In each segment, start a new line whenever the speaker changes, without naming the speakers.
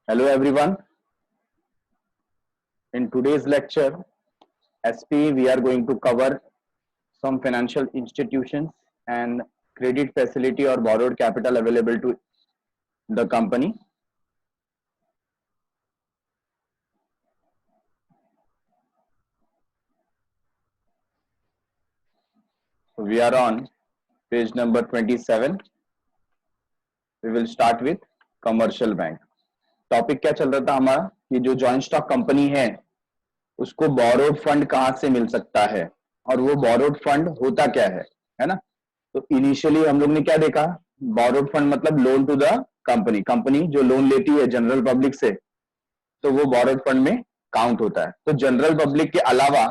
Hello everyone. In today's lecture, SP, we are going to cover some financial institutions and credit facility or borrowed capital available to the company. So we are on page number 27. We will start with commercial bank. Topic क्या चल रहा था हमारा कि जो joint stock company है उसको borrowed fund कहां से मिल सकता है और वो बोरोड फंड होता क्या है ना। तो इनिशियली हम लोग ने क्या देखा, बोरोड फंड मतलब loan to the company. Company जो लोन लेती है जनरल पब्लिक से तो वो बोरोड फंड में काउंट होता है। तो जनरल पब्लिक के अलावा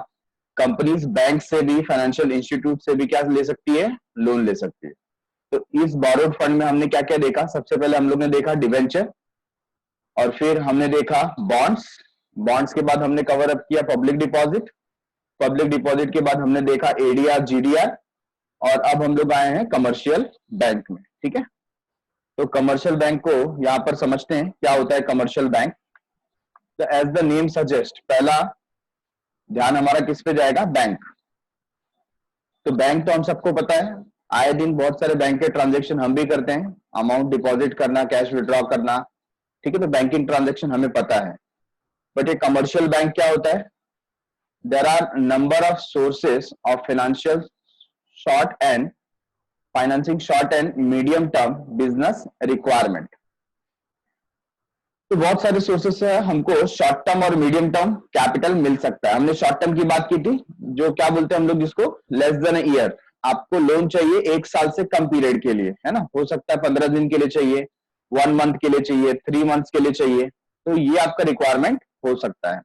कंपनीज बैंक से भी, फाइनेंशियल इंस्टीट्यूट से भी क्या ले सकती है, लोन ले सकती है। तो इस बोरोड फंड में हमने क्या क्या देखा, सबसे पहले हम लोग ने देखा डिवेंचर, और फिर हमने देखा बॉन्ड्स। बॉन्ड्स के बाद हमने कवर अप किया पब्लिक डिपॉजिट। पब्लिक डिपॉजिट के बाद हमने देखा एडीआर, जीडीआर, और अब हम लोग आए हैं कमर्शियल बैंक में। ठीक है, तो कमर्शियल बैंक को यहां पर समझते हैं क्या होता है कमर्शियल बैंक। तो एज द नेम सजेस्ट, पहला ध्यान हमारा किस पे जाएगा, बैंक। तो बैंक तो हम सबको पता है, आए दिन बहुत सारे बैंक के ट्रांजेक्शन हम भी करते हैं, अमाउंट डिपॉजिट करना, कैश विड्रॉ करना। ठीक है, तो बैंकिंग ट्रांजेक्शन हमें पता है। बट ये कमर्शियल बैंक क्या होता है, there are number of sources of financial short and financing short and medium term business requirement. तो बहुत सारे सोर्सेस है, हमको शॉर्ट टर्म और मीडियम टर्म कैपिटल मिल सकता है। हमने शॉर्ट टर्म की बात की थी, जो क्या बोलते हैं हम लोग जिसको लेस देन अ ईयर। आपको लोन चाहिए 1 साल से कम पीरियड के लिए, है ना। हो सकता है 15 दिन के लिए चाहिए, 1 मंथ के लिए चाहिए, 3 मंथ्स के लिए चाहिए, तो ये आपका रिक्वायरमेंट हो सकता है।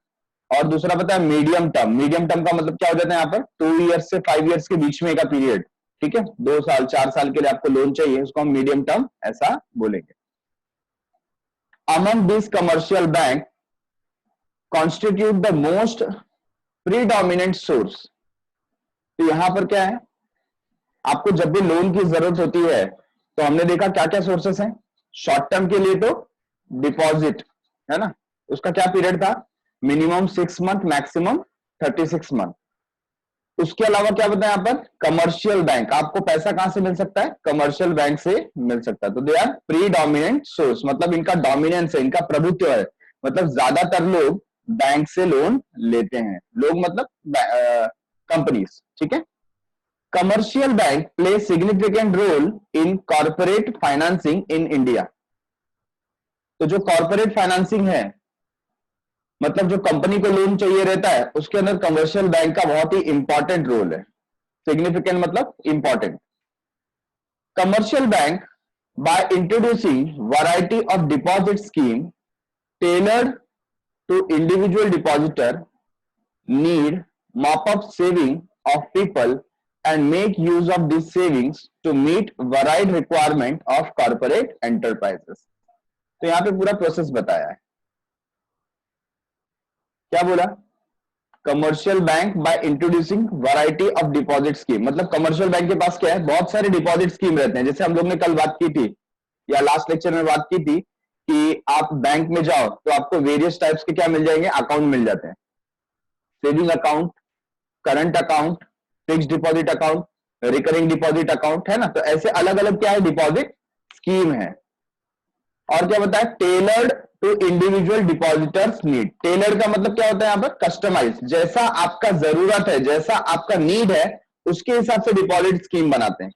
और दूसरा पता है मीडियम टर्म। मीडियम टर्म का मतलब क्या हो जाता है यहाँ पर, 2 ईयर्स से 5 ईयर्स के बीच में का पीरियड। ठीक है, 2 साल 4 साल के लिए आपको लोन चाहिए, उसको हम मीडियम टर्म ऐसा बोलेंगे। Among these commercial bank constitute the most predominant source। तो यहां पर क्या है, आपको जब भी लोन की जरूरत होती है तो हमने देखा क्या क्या सोर्सेस हैं। शॉर्ट टर्म के लिए तो डिपॉजिट, है ना, उसका क्या पीरियड था, मिनिमम 6 मंथ, मैक्सिमम 36 मंथ। उसके अलावा क्या बताया यहाँ पर, कमर्शियल बैंक। आपको पैसा कहां से मिल सकता है, कमर्शियल बैंक से मिल सकता है। तो दे आर प्रीडोमिनेंट सोर्स, मतलब इनका डोमिनेंस है, इनका प्रभुत्व है, मतलब ज्यादातर लोग बैंक से लोन लेते हैं। लोग मतलब कंपनीज। ठीक है, commercial bank play significant role in corporate financing in India. तो जो कॉर्पोरेट फाइनेंसिंग है, मतलब जो कंपनी को लोन चाहिए रहता है, उसके अंदर कमर्शियल बैंक का बहुत ही इंपॉर्टेंट रोल है। सिग्निफिकेंट मतलब important. Commercial bank by introducing variety of deposit scheme tailored to individual depositor need mop up saving of people and make use of these savings to meet varied requirement of corporate enterprises। तो यहां पे पूरा process बताया है। क्या बोला, commercial bank by introducing variety of deposit scheme, मतलब commercial bank के पास क्या है, बहुत सारे डिपॉजिट स्कीम रहते हैं। जैसे हम लोग ने कल बात की थी या लास्ट लेक्चर में बात की थी कि आप बैंक में जाओ तो आपको वेरियस टाइप्स के क्या मिल जाएंगे, अकाउंट मिल जाते हैं। Saving account, current account, fixed deposit account, recurring deposit account, है ना। तो ऐसे अलग अलग क्या है, डिपॉजिट स्कीम है। और क्या बताया, tailored to individual depositors need. Tailored का मतलब क्या होता है यहाँ पर, कस्टमाइज, जैसा आपका जरूरत है, जैसा आपका नीड है, उसके हिसाब से डिपॉजिट स्कीम बनाते हैं।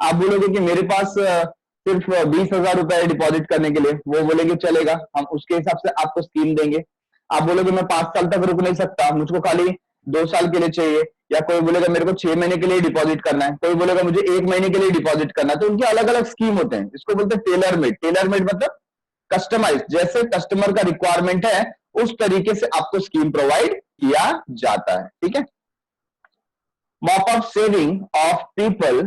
आप बोलोगे कि मेरे पास सिर्फ 20,000 रुपए है डिपॉजिट करने के लिए, वो बोलेंगे चलेगा, हम उसके हिसाब से आपको स्कीम देंगे। आप बोलोगे मैं 5 साल तक रुक नहीं सकता, मुझको खाली 2 साल के लिए चाहिए, या कोई बोलेगा मेरे को 6 महीने के लिए डिपॉजिट करना है, कोई बोलेगा मुझे 1 महीने के लिए डिपॉजिट करना है। तो उनके अलग अलग स्कीम होते हैं, इसको बोलते हैं टेलर मेड। टेलर मेड मतलब कस्टमाइज, जैसे कस्टमर का रिक्वायरमेंट है उस तरीके से आपको स्कीम प्रोवाइड किया जाता है। ठीक है, mop up saving of people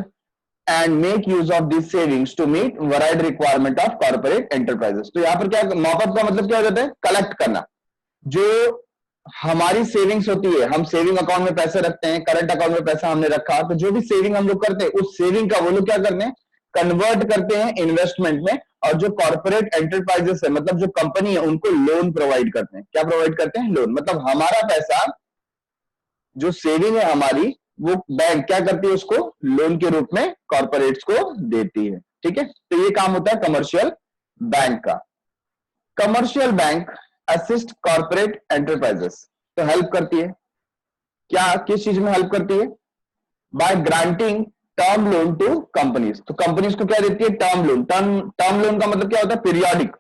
and make use of these savings to meet varied requirement of corporate enterprises। तो यहां पर क्या, mop up का मतलब क्या हो जाता है, कलेक्ट करना। जो हमारी सेविंग्स होती है, हम सेविंग अकाउंट में पैसे रखते हैं, करंट अकाउंट में पैसा हमने रखा, तो जो भी सेविंग हम लोग करते हैं उस सेविंग का वो लोग क्या करते हैं, कन्वर्ट करते हैं इन्वेस्टमेंट में, और जो कॉर्पोरेट एंटरप्राइजेस है, मतलब जो कंपनी है, उनको लोन प्रोवाइड करते हैं। क्या प्रोवाइड करते हैं? लोन। मतलब हमारा पैसा जो सेविंग है हमारी, वो बैंक क्या करती है? उसको लोन के रूप में कॉर्पोरेट्स को देती है। ठीक है, तो ये काम होता है कमर्शियल बैंक का। Commercial bank assist corporate enterprises, तो हेल्प करती है। क्या, किस चीज में हेल्प करती है? By granting term loan to companies. तो कंपनीज को क्या देती है? Term loan. टर्म लोन का मतलब क्या होता है? पीरियोडिक,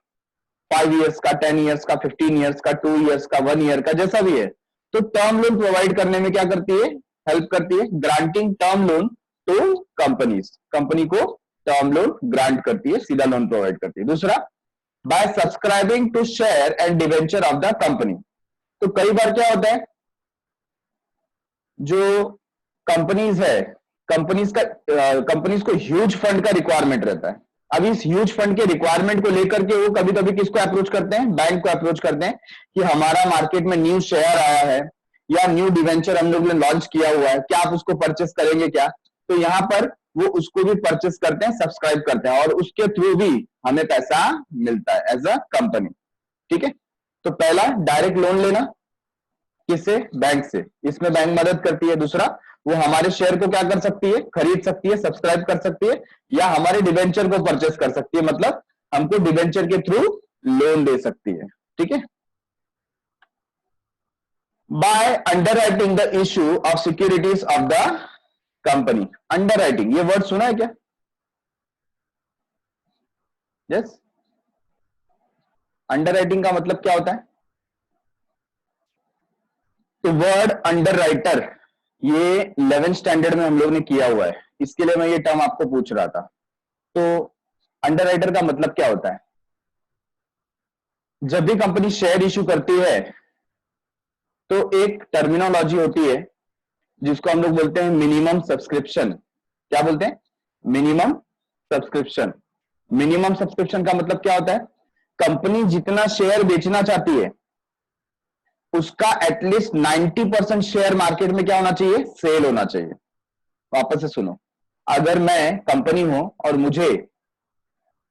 5 इयर्स का, 10 इयर्स का, 15 इयर्स का, 2 इयर्स का, 1 ईयर का, जैसा भी है। तो टर्म लोन प्रोवाइड करने में क्या करती है? हेल्प करती है। Granting term loan to companies, company को टर्म लोन ग्रांट करती है, सीधा लोन प्रोवाइड करती है। दूसरा, by subscribing to share and debenture of the company. तो कई बार क्या होता है, जो कंपनीज है, कंपनीज को ह्यूज फंड का रिक्वायरमेंट रहता है। अब इस ह्यूज फंड के रिक्वायरमेंट को लेकर के वो कभी कभी किसको अप्रोच करते हैं? बैंक को अप्रोच करते हैं कि हमारा मार्केट में न्यू शेयर आया है या न्यू डिवेंचर हम लोग ने लॉन्च किया हुआ है, क्या आप उसको परचेस करेंगे क्या? तो यहां पर वो उसको भी परचेस करते हैं, सब्सक्राइब करते हैं, और उसके थ्रू भी हमें पैसा मिलता है एज अ कंपनी। ठीक है, तो पहला डायरेक्ट लोन लेना, किससे? बैंक से, इसमें बैंक मदद करती है। दूसरा, वो हमारे शेयर को क्या कर सकती है? खरीद सकती है, सब्सक्राइब कर सकती है, या हमारे डिबेंचर को परचेस कर सकती है, मतलब हमको डिबेंचर के थ्रू लोन दे सकती है। ठीक है, by underwriting the issue of securities of the company. Underwriting, ये वर्ड सुना है क्या? यस, अंडरराइटिंग का मतलब क्या होता है? तो वर्ड अंडरराइटर, ये 11th स्टैंडर्ड में हम लोग ने किया हुआ है, इसके लिए मैं ये टर्म आपको पूछ रहा था। तो अंडरराइटर का मतलब क्या होता है? जब भी कंपनी शेयर इश्यू करती है तो एक टर्मिनोलॉजी होती है जिसको हम लोग बोलते हैं मिनिमम सब्सक्रिप्शन। क्या बोलते हैं? Minimum subscription. मिनिमम सब्सक्रिप्शन का मतलब क्या होता है? कंपनी जितना शेयर बेचना चाहती है उसका एटलीस्ट 90% शेयर मार्केट में क्या होना चाहिए? सेल होना चाहिए। वापस से सुनो, अगर मैं कंपनी हूं और मुझे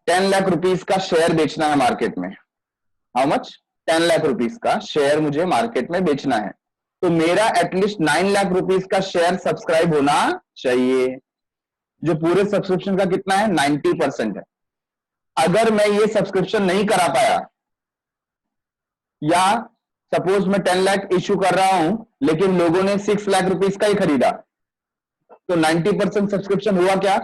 10 लाख रुपीज का शेयर बेचना है मार्केट में, हाउ मच? 10 लाख रुपीज का शेयर मुझे मार्केट में बेचना है, तो मेरा एटलीस्ट 9 लाख रुपीज का शेयर सब्सक्राइब होना चाहिए, जो पूरे सब्सक्रिप्शन का कितना है? 90% है। अगर मैं ये सब्सक्रिप्शन नहीं करा पाया, या सपोज मैं 10 लाख इश्यू कर रहा हूं लेकिन लोगों ने 6 लाख रुपीज का ही खरीदा, तो 90% सब्सक्रिप्शन हुआ क्या?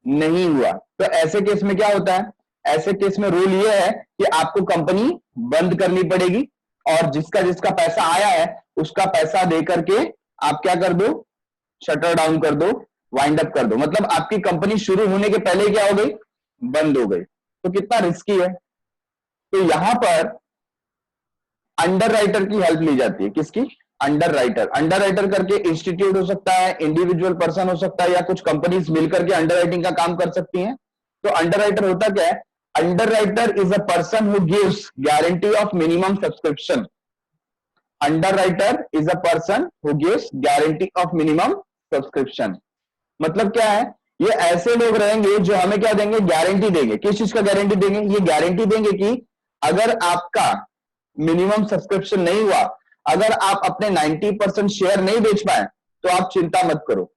नहीं हुआ। तो ऐसे केस में क्या होता है? ऐसे केस में रूल ये है कि आपको कंपनी बंद करनी पड़ेगी, और जिसका जिसका पैसा आया है उसका पैसा दे करके आप क्या कर दो? शटर डाउन कर दो, वाइंड अप कर दो। मतलब आपकी कंपनी शुरू होने के पहले क्या हो गई? बंद हो गई। तो कितना रिस्की है। तो यहां पर अंडर राइटर की हेल्प ली जाती है। किसकी? Under writer. अंडर राइटर करके इंस्टीट्यूट हो सकता है, इंडिविजुअल पर्सन हो सकता है, या कुछ कंपनीज मिलकर के अंडर राइटिंग का काम कर सकती हैं। तो अंडर राइटर होता क्या है? Under writer is a person who gives guarantee of minimum subscription. Under writer is a person who gives guarantee of minimum subscription. मतलब क्या है? ये ऐसे लोग रहेंगे जो हमें क्या देंगे? गारंटी देंगे। किस चीज का गारंटी देंगे? ये गारंटी देंगे कि अगर आपका मिनिमम सब्सक्रिप्शन नहीं हुआ, अगर आप अपने 90% शेयर नहीं बेच पाए, तो आप चिंता मत करो,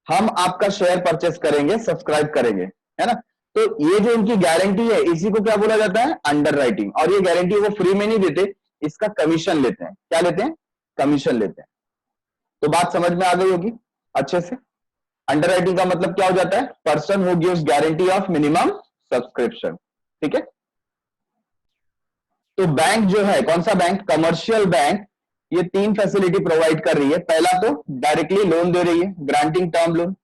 हम आपका शेयर परचेस करेंगे, सब्सक्राइब करेंगे, है ना। तो ये जो इनकी गारंटी है, इसी को क्या बोला जाता है? Under writing. और ये गारंटी वो फ्री में नहीं देते, इसका कमीशन लेते हैं। क्या लेते हैं? कमीशन लेते हैं। तो बात समझ में आ गई होगी अच्छे से। अंडर राइटिंग का मतलब क्या हो जाता है? Person who gives guarantee of minimum subscription. ठीक है, तो बैंक जो है, कौन सा बैंक? कमर्शियल बैंक, ये 3 फैसिलिटी प्रोवाइड कर रही है। पहला तो डायरेक्टली लोन दे रही है, ग्रांटिंग टर्म लोन।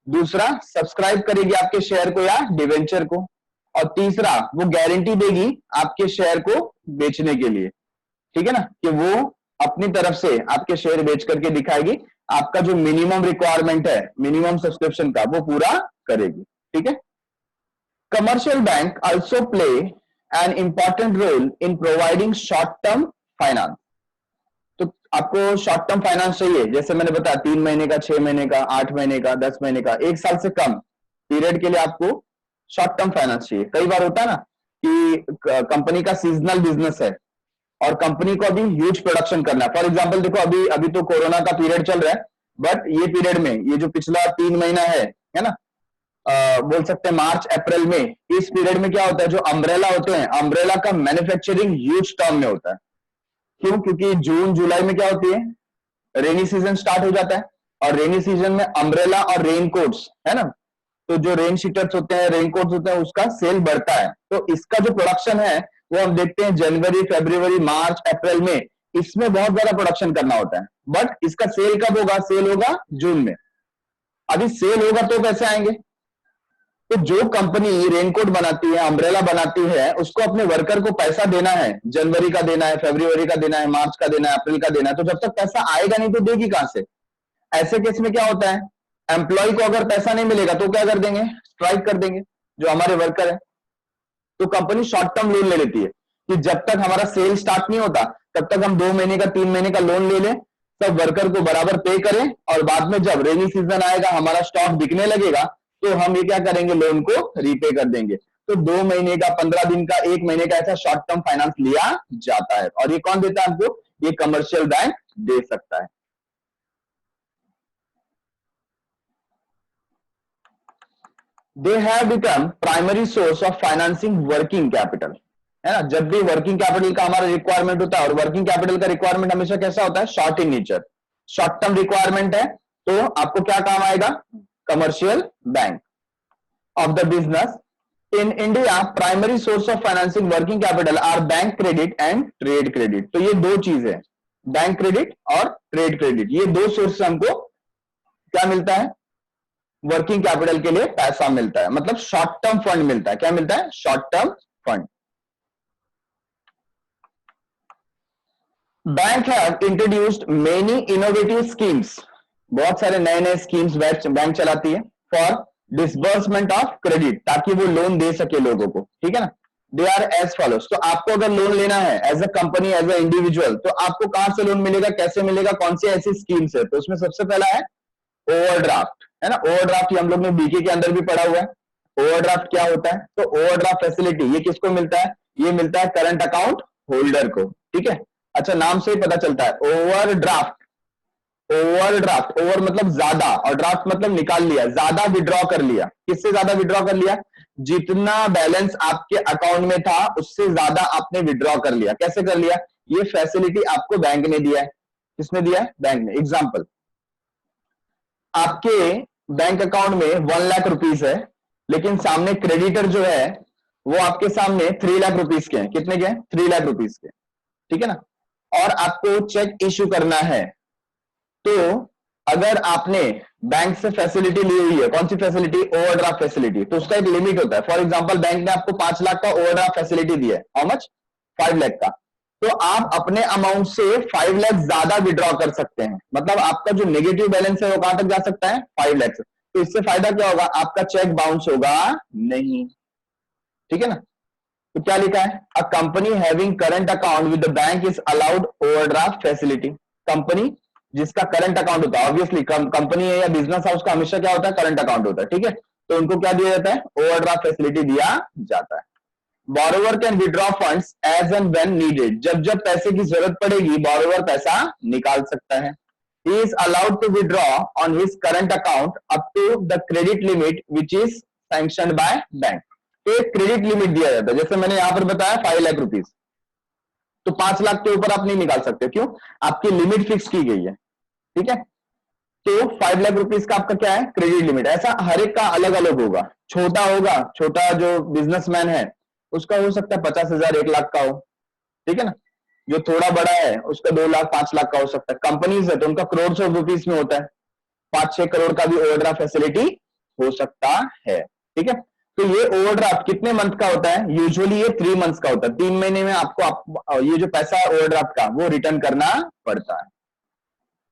दूसरा, सब्सक्राइब करेगी आपके शेयर को या डिवेंचर को। और तीसरा, वो गारंटी देगी आपके शेयर को बेचने के लिए। ठीक है ना, कि वो अपनी तरफ से आपके शेयर बेच करके दिखाएगी, आपका जो मिनिमम रिक्वायरमेंट है मिनिमम सब्सक्रिप्शन का, वो पूरा करेगी। ठीक है, commercial bank also play an important role in providing short term finance. तो आपको शॉर्ट टर्म फाइनेंस चाहिए, जैसे मैंने बताया 3 महीने का, 6 महीने का, 8 महीने का, 10 महीने का, 1 साल से कम पीरियड के लिए आपको शॉर्ट टर्म फाइनेंस चाहिए। कई बार होता है ना कि कंपनी का सीजनल बिजनेस है और कंपनी को अभी ह्यूज प्रोडक्शन करना है। फॉर एग्जांपल देखो, अभी अभी तो कोरोना का पीरियड चल रहा है, बट ये पीरियड में, ये जो पिछला 3 महीना है ना, बोल सकते हैं मार्च अप्रैल में, इस पीरियड में क्या होता है, जो अम्ब्रेला होते हैं, अम्ब्रेला का मैन्युफैक्चरिंग ह्यूज टर्म में होता है। क्यों? क्योंकि जून जुलाई में क्या होती है, रेनी सीजन स्टार्ट हो जाता है, और रेनी सीजन में अम्ब्रेला और रेन कोट्स है ना, तो जो रेन शीटर्स होते हैं, रेन कोट्स होते हैं, उसका सेल बढ़ता है। तो इसका जो प्रोडक्शन है वो हम देखते हैं जनवरी, फरवरी, मार्च, अप्रैल में, इसमें बहुत ज्यादा प्रोडक्शन करना होता है। बट इसका सेल कब होगा? सेल होगा जून में। अभी सेल होगा तो पैसे आएंगे। तो जो कंपनी रेनकोट बनाती है, अम्ब्रेला बनाती है, उसको अपने वर्कर को पैसा देना है, जनवरी का देना है, फरवरी का देना है, मार्च का देना है, अप्रैल का देना है। तो जब तक पैसा आएगा नहीं तो देगी कहां से? ऐसे केस में क्या होता है, एम्प्लॉय को अगर पैसा नहीं मिलेगा तो क्या कर देंगे? स्ट्राइक कर देंगे जो हमारे वर्कर है। तो कंपनी शॉर्ट टर्म लोन ले लेती है कि जब तक हमारा सेल स्टार्ट नहीं होता तब तक हम 2 महीने का, 3 महीने का लोन ले लें, सब वर्कर को बराबर पे करें, और बाद में जब रेनी सीजन आएगा, हमारा स्टॉक बिकने लगेगा, तो हम ये क्या करेंगे, लोन को रीपे कर देंगे। तो 2 महीने का, 15 दिन का, 1 महीने का, ऐसा शॉर्ट टर्म फाइनेंस लिया जाता है। और ये कौन देता है हमको? ये कमर्शियल बैंक दे सकता है। They have become primary source of financing working capital, है ना। जब भी वर्किंग कैपिटल का हमारा रिक्वायरमेंट होता है, और वर्किंग कैपिटल का रिक्वायरमेंट हमेशा कैसा होता है? Short in nature, short term requirement है, तो आपको क्या काम आएगा? Commercial bank of the business. In India primary source of financing working capital R bank credit and trade credit. तो ये दो चीज है, बैंक क्रेडिट और ट्रेड क्रेडिट, ये दो सोर्स से हमको क्या मिलता है? वर्किंग कैपिटल के लिए पैसा मिलता है, मतलब शॉर्ट टर्म फंड मिलता है। क्या मिलता है? Short term fund. Bank have introduced many innovative schemes, बहुत सारे नए नए स्कीम्स बैंक चलाती है फॉर डिसबर्समेंट ऑफ क्रेडिट, ताकि वो लोन दे सके लोगों को, ठीक है ना। They are as follows. तो आपको अगर लोन लेना है as a company, as a individual, तो आपको कहां से लोन मिलेगा, कैसे मिलेगा, कौन सी ऐसी स्कीम्स है? तो उसमें सबसे पहला है ओवरड्राफ्ट, है ना। ओवरड्राफ्ट ये हम लोग ने बीके के अंदर भी पढ़ा हुआ है। ओवरड्राफ्ट क्या होता है? तो ओवरड्राफ्ट फैसिलिटी ये किसको मिलता है? ये मिलता है करंट अकाउंट होल्डर को, ठीक है। अच्छा, नाम से ही पता चलता है ओवरड्राफ्ट। ओवरड्राफ्ट, ओवर मतलब ज्यादा, और ड्राफ्ट मतलब निकाल लिया, ज्यादा विड्रॉ कर लिया। किससे ज्यादा विड्रॉ कर लिया? जितना बैलेंस आपके अकाउंट में था उससे ज्यादा आपने विड्रॉ कर लिया। कैसे कर लिया? ये फैसिलिटी आपको बैंक ने दिया है। किसने दिया है? बैंक ने। एग्जाम्पल, आपके बैंक अकाउंट में 1 लाख रुपीस है, लेकिन सामने क्रेडिटर जो है वो आपके सामने 3 लाख रुपीस के हैं। कितने के हैं? 3 लाख रुपीस के, ठीक है ना। और आपको चेक इश्यू करना है, तो अगर आपने बैंक से फैसिलिटी ली हुई है, कौन सी फैसिलिटी? ओवरड्राफ्ट फैसिलिटी, तो उसका एक लिमिट होता है। फॉर एग्जांपल, बैंक ने आपको 5 लाख का ओवरड्राफ्ट फैसिलिटी दिया है, हाउ मच? 5 लाख का। तो आप अपने अमाउंट से 5 लाख ज्यादा विड्रॉ कर सकते हैं, मतलब आपका जो नेगेटिव बैलेंस है वो कहां तक जा सकता है? 5 लाख। तो इससे फायदा क्या होगा? आपका चेक बाउंस होगा नहीं, ठीक है ना। तो क्या लिखा है? A company having current account with the bank is allowed overdraft facility. Company जिसका करंट अकाउंट होता है, ऑब्वियसली कंपनी है या बिजनेस है, उसका हमेशा क्या होता है? करंट अकाउंट होता है, ठीक है। तो उनको क्या दिया जाता है? ओवरड्राफ्ट फैसिलिटी दिया जाता है। Borrower can withdraw funds as and when needed, जब जब पैसे की जरूरत पड़ेगी बोरोवर पैसा निकाल सकता है। He is allowed to withdraw on his current account up to the credit limit which is sanctioned by bank. तो एक क्रेडिट लिमिट दिया जाता है, जैसे मैंने यहां पर बताया 5 लाख रुपीस, तो 5 लाख के ऊपर आप नहीं निकाल सकते। क्यों? आपकी लिमिट फिक्स की गई है, ठीक है। तो 5 लाख रुपीस का आपका क्या है? Credit limit. ऐसा हर एक का अलग अलग होगा। छोटा होगा, छोटा जो बिजनेसमैन है उसका हो सकता है 50,000, 1 लाख का हो, ठीक है ना। जो थोड़ा बड़ा है उसका 2 लाख, 5 लाख का हो सकता है। कंपनीज है तो उनका करोड़ ऑफ रुपीस में होता है, 5-6 करोड़ का भी ओवरड्राफ्ट फैसिलिटी हो सकता है, ठीक है। तो ये ओवरड्राफ्ट कितने मंथ का होता है? यूजुअली ये 3 मंथ्स का होता है। 3 महीने में आपको ये जो पैसा है ओवरड्राफ्ट का वो रिटर्न करना पड़ता है,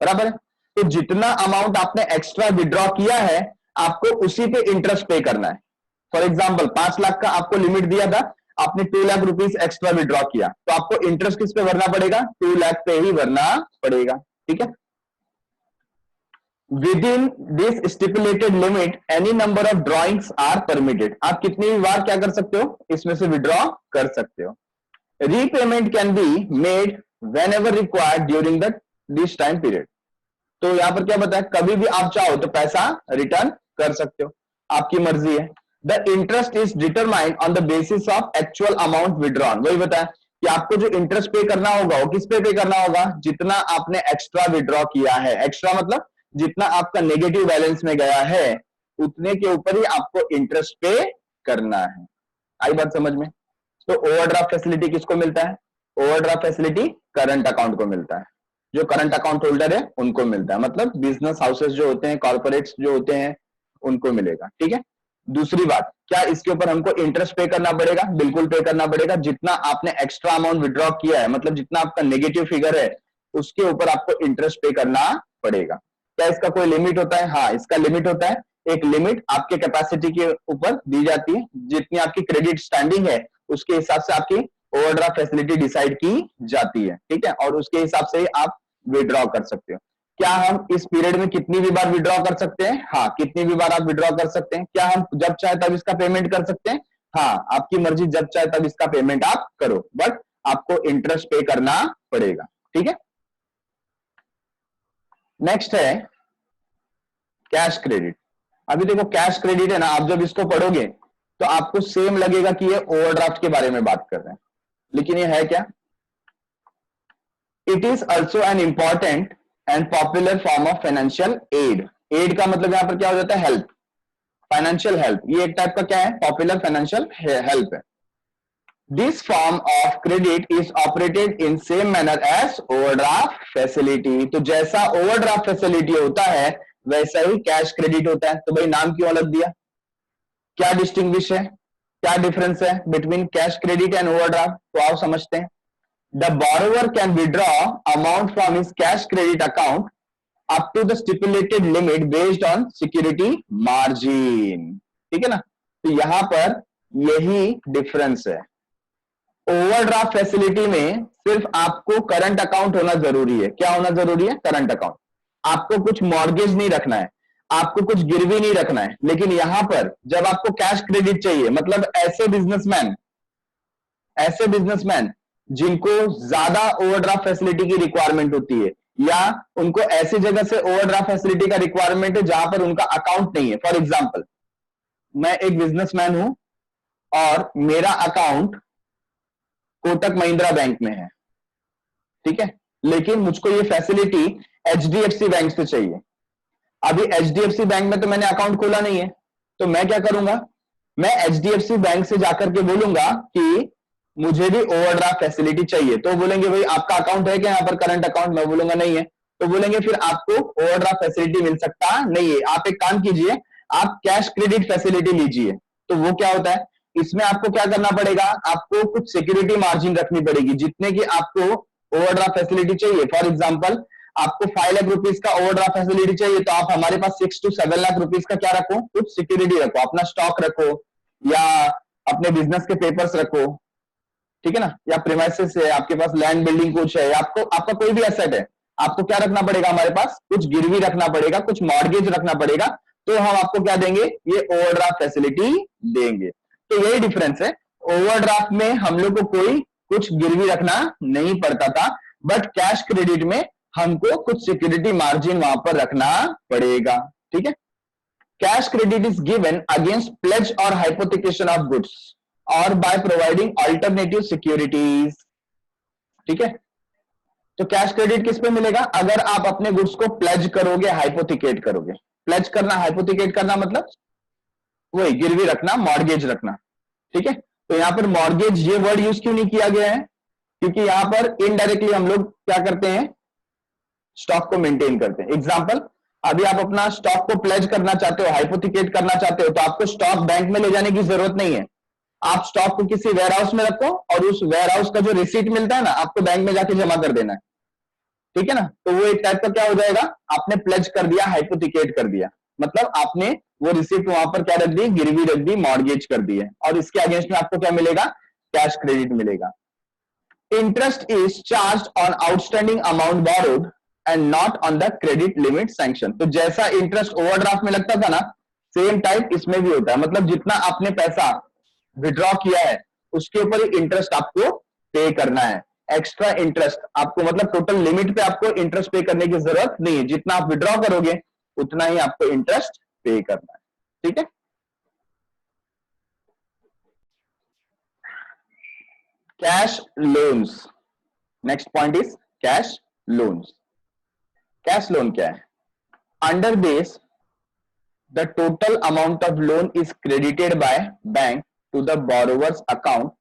बराबर है। तो जितना अमाउंट आपने एक्स्ट्रा विड्रॉ किया है आपको उसी पे इंटरेस्ट पे करना है। फॉर एग्जाम्पल, 5 लाख का आपको लिमिट दिया था, आपने 2 लाख रुपीस एक्स्ट्रा विड्रॉ किया, तो आपको इंटरेस्ट किस पे भरना पड़ेगा? 2 लाख पे ही भरना पड़ेगा, ठीक है। Within this stipulated limit any number of drawings are permitted. आप कितनी भी बार क्या कर सकते हो, इसमें से विड्रॉ कर सकते हो। Repayment can be made when ever required during the this time period. तो यहां पर क्या बताया, कभी भी आप चाहो तो पैसा रिटर्न कर सकते हो, आपकी मर्जी है। The interest is determined on the basis of actual amount withdrawn. वही बताया कि आपको जो इंटरेस्ट पे करना होगा वो किस पे करना होगा, जितना आपने एक्स्ट्रा विड्रॉ किया है। एक्स्ट्रा मतलब जितना आपका नेगेटिव बैलेंस में गया है उतने के ऊपर ही आपको इंटरेस्ट पे करना है। आई बात समझ में। तो ओवरड्राफ्ट फैसिलिटी किसको मिलता है, ओवरड्राफ्ट फैसिलिटी करंट अकाउंट को मिलता है, जो करंट अकाउंट होल्डर है उनको मिलता है, मतलब बिजनेस हाउसेस जो होते हैं, कॉर्पोरेट्स जो होते हैं, उनको मिलेगा। ठीक है। दूसरी बात, क्या इसके ऊपर हमको इंटरेस्ट पे करना पड़ेगा, बिल्कुल पे करना पड़ेगा। जितना आपने एक्स्ट्रा अमाउंट विड्रॉ किया है, मतलब जितना आपका नेगेटिव फिगर है उसके ऊपर आपको इंटरेस्ट पे करना पड़ेगा। क्या इसका कोई लिमिट होता है, हाँ इसका लिमिट होता है। एक लिमिट आपके कैपेसिटी के ऊपर दी जाती है, जितनी आपकी क्रेडिट स्टैंडिंग है उसके हिसाब से आपकी ओवरड्राफ्ट फैसिलिटी डिसाइड की जाती है। ठीक है, और उसके हिसाब से ही आप विड्रॉ कर सकते हो। क्या हम इस पीरियड में कितनी भी बार विड्रॉ कर सकते हैं, हाँ कितनी भी बार आप विड्रॉ कर सकते हैं। क्या हम जब चाहे तब इसका पेमेंट कर सकते हैं, हाँ आपकी मर्जी, जब चाहे तब इसका पेमेंट आप करो, बट आपको इंटरेस्ट पे करना पड़ेगा। ठीक है। नेक्स्ट है कैश क्रेडिट। अभी देखो कैश क्रेडिट है ना, आप जब इसको पढ़ोगे तो आपको सेम लगेगा कि ये ओवरड्राफ्ट के बारे में बात कर रहे हैं, लेकिन ये है क्या, it is also an important and popular form of financial aid. Aid का मतलब यहां पर क्या हो जाता है, हेल्प, फाइनेंशियल हेल्प। ये एक टाइप का क्या है, पॉपुलर फाइनेंशियल हेल्प है। This form of credit is operated in same manner as overdraft facility. तो जैसा ओवरड्राफ्ट फैसिलिटी होता है वैसा ही कैश क्रेडिट होता है। तो भाई नाम क्यों अलग दिया, क्या डिस्टिंग्विश है, क्या डिफरेंस है between cash credit and overdraft, तो आओ समझते हैं। The borrower can withdraw amount from his cash credit account up to the stipulated limit based on security margin। ठीक है ना, तो यहां पर यही डिफरेंस है। ओवरड्राफ्ट फैसिलिटी में सिर्फ आपको करंट अकाउंट होना जरूरी है। क्या होना जरूरी है, करंट अकाउंट। आपको कुछ मॉर्गेज नहीं रखना है, आपको कुछ गिरवी नहीं रखना है। लेकिन यहां पर जब आपको कैश क्रेडिट चाहिए, मतलब ऐसे बिजनेसमैन जिनको ज्यादा ओवरड्राफ्ट फैसिलिटी की रिक्वायरमेंट होती है, या उनको ऐसी जगह से ओवरड्राफ्ट फैसिलिटी का रिक्वायरमेंट है जहां पर उनका अकाउंट नहीं है। फॉर एग्जांपल, मैं एक बिजनेसमैन हूं और मेरा अकाउंट कोटक महिंद्रा बैंक में है, ठीक है, लेकिन मुझको ये फैसिलिटी एचडीएफसी बैंक से चाहिए। अभी एचडीएफसी बैंक में तो मैंने अकाउंट खोला नहीं है, तो मैं क्या करूंगा, मैं एचडीएफसी बैंक से जाकर के बोलूंगा कि मुझे भी ओवरड्राफ्ट फैसिलिटी चाहिए। तो बोलेंगे भाई आपका अकाउंट है क्या यहाँ पर, करंट अकाउंट, मैं बोलूंगा नहीं है, तो बोलेंगे फिर आपको ओवरड्राफ्ट फैसिलिटी मिल सकता नहीं है, आप एक काम कीजिए, आप कैश क्रेडिट फैसिलिटी लीजिए। तो वो क्या होता है, इसमें आपको क्या करना पड़ेगा, आपको कुछ सिक्योरिटी मार्जिन रखनी पड़ेगी जितने की आपको ओवरड्राफ्ट फैसिलिटी चाहिए। फॉर एग्जाम्पल, आपको 5 लाख रुपीज का ओवरड्राफ्ट फैसिलिटी चाहिए, तो आप हमारे पास 6 to 7 लाख रुपीज का क्या रखो, कुछ सिक्योरिटी रखो, अपना स्टॉक रखो या अपने बिजनेस के पेपर्स रखो, ठीक है ना, या प्रीमाइसेस है, आपके पास लैंड बिल्डिंग कुछ है, आपको आपका कोई भी एसेट है, आपको क्या रखना पड़ेगा, हमारे पास कुछ गिरवी रखना पड़ेगा, कुछ मॉर्गेज रखना पड़ेगा, तो हम आपको क्या देंगे, ये ओवरड्राफ्ट फैसिलिटी देंगे। तो यही डिफरेंस है, ओवरड्राफ्ट में हम लोग को कोई कुछ गिरवी रखना नहीं पड़ता था, बट कैश क्रेडिट में हमको कुछ सिक्योरिटी मार्जिन वहां पर रखना पड़ेगा। ठीक है। Cash credit is given against pledge और हाइपोथिकेशन ऑफ गुड्स और बाय प्रोवाइडिंग अल्टरनेटिव सिक्योरिटीज। ठीक है। तो कैश क्रेडिट किस पे मिलेगा, अगर आप अपने गुड्स को प्लेज करोगे, हाइपोथिकेट करोगे। प्लेज करना, हाइपोथिकेट करना मतलब वही गिरवी रखना, मॉर्गेज रखना। ठीक है। तो यहां पर मॉर्गेज ये वर्ड यूज क्यों नहीं किया गया है, क्योंकि यहां पर इनडायरेक्टली हम लोग क्या करते हैं, स्टॉक को मेंटेन करते हैं। एग्जांपल, अभी आप अपना स्टॉक को प्लेज करना चाहते हो, हाइपोथिकेट करना चाहते हो, तो आपको स्टॉक बैंक में ले जाने की जरूरत नहीं है, आप स्टॉक को किसी वेयर हाउस में रखो और उस वेयर हाउस का जो रिसीट मिलता है ना, आपको बैंक में जाके जमा कर देना है। ठीक है ना, तो वो एक टाइप का क्या हो जाएगा, आपने प्लेज कर दिया, हाइपोथिकेट कर दिया, मतलब आपने वो रिसीट वहां पर क्या रख दी, गिरवी रख दी, मॉर्गेज कर दी है, और इसके अगेंस्ट में आपको क्या मिलेगा, कैश क्रेडिट मिलेगा। Interest is charge on outstanding amount borrowed and not on the credit limit sanction. तो जैसा इंटरेस्ट ओवरड्राफ्ट में लगता था ना, सेम टाइप इसमें भी होता है। मतलब जितना आपने पैसा विड्रॉ किया है उसके ऊपर ही इंटरेस्ट आपको पे करना है। एक्स्ट्रा इंटरेस्ट आपको, मतलब टोटल लिमिट पे आपको इंटरेस्ट पे करने की जरूरत नहीं है। जितना आप विड्रॉ करोगे उतना ही आपको इंटरेस्ट पे करना है। ठीक है। Cash loans, next point is cash loans. Cash loan क्या है? Under this the total amount of loan is credited by bank to the borrower's account.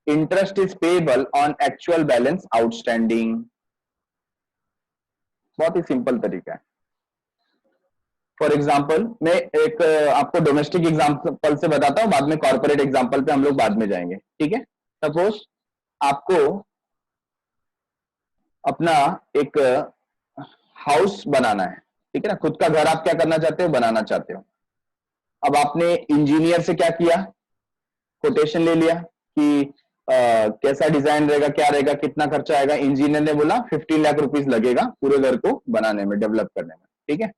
Interest is payable on actual balance outstanding. बहुत ही simple तरीका है। For example मैं एक आपको domestic example से बताता हूं, बाद में कॉर्पोरेट एग्जाम्पल पे हम लोग बाद में जाएंगे। ठीक है। सपोज आपको अपना एक हाउस बनाना है, ठीक है ना, खुद का घर आप क्या करना चाहते हो, बनाना चाहते हो। अब आपने इंजीनियर से क्या किया, कोटेशन ले लिया कि कैसा डिजाइन रहेगा, क्या रहेगा, कितना खर्चा आएगा। इंजीनियर ने बोला 15 लाख रुपीस लगेगा पूरे घर को बनाने में, डेवलप करने में। ठीक है।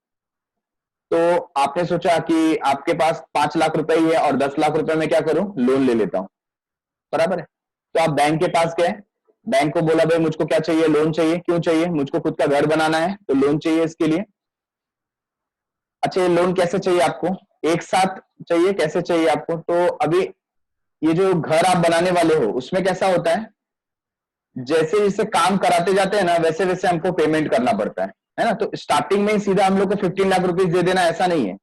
तो आपने सोचा कि आपके पास 5 लाख रुपए ही है और 10 लाख रुपए में क्या करूं, लोन ले लेता हूं। बराबर है। तो आप बैंक के पास गए, बैंक को बोला भाई मुझको क्या चाहिए, लोन चाहिए। क्यों चाहिए? मुझको खुद का घर बनाना है तो लोन चाहिए इसके लिए। अच्छा, ये लोन कैसे चाहिए आपको? एक साथ चाहिए? कैसे चाहिए आपको? तो अभी ये जो घर आप बनाने वाले हो उसमें कैसा होता है, जैसे जैसे काम कराते जाते हैं ना वैसे वैसे हमको पेमेंट करना पड़ता है ना। तो स्टार्टिंग में ही सीधा हम लोग को 15 लाख रुपीस दे देना ऐसा नहीं है।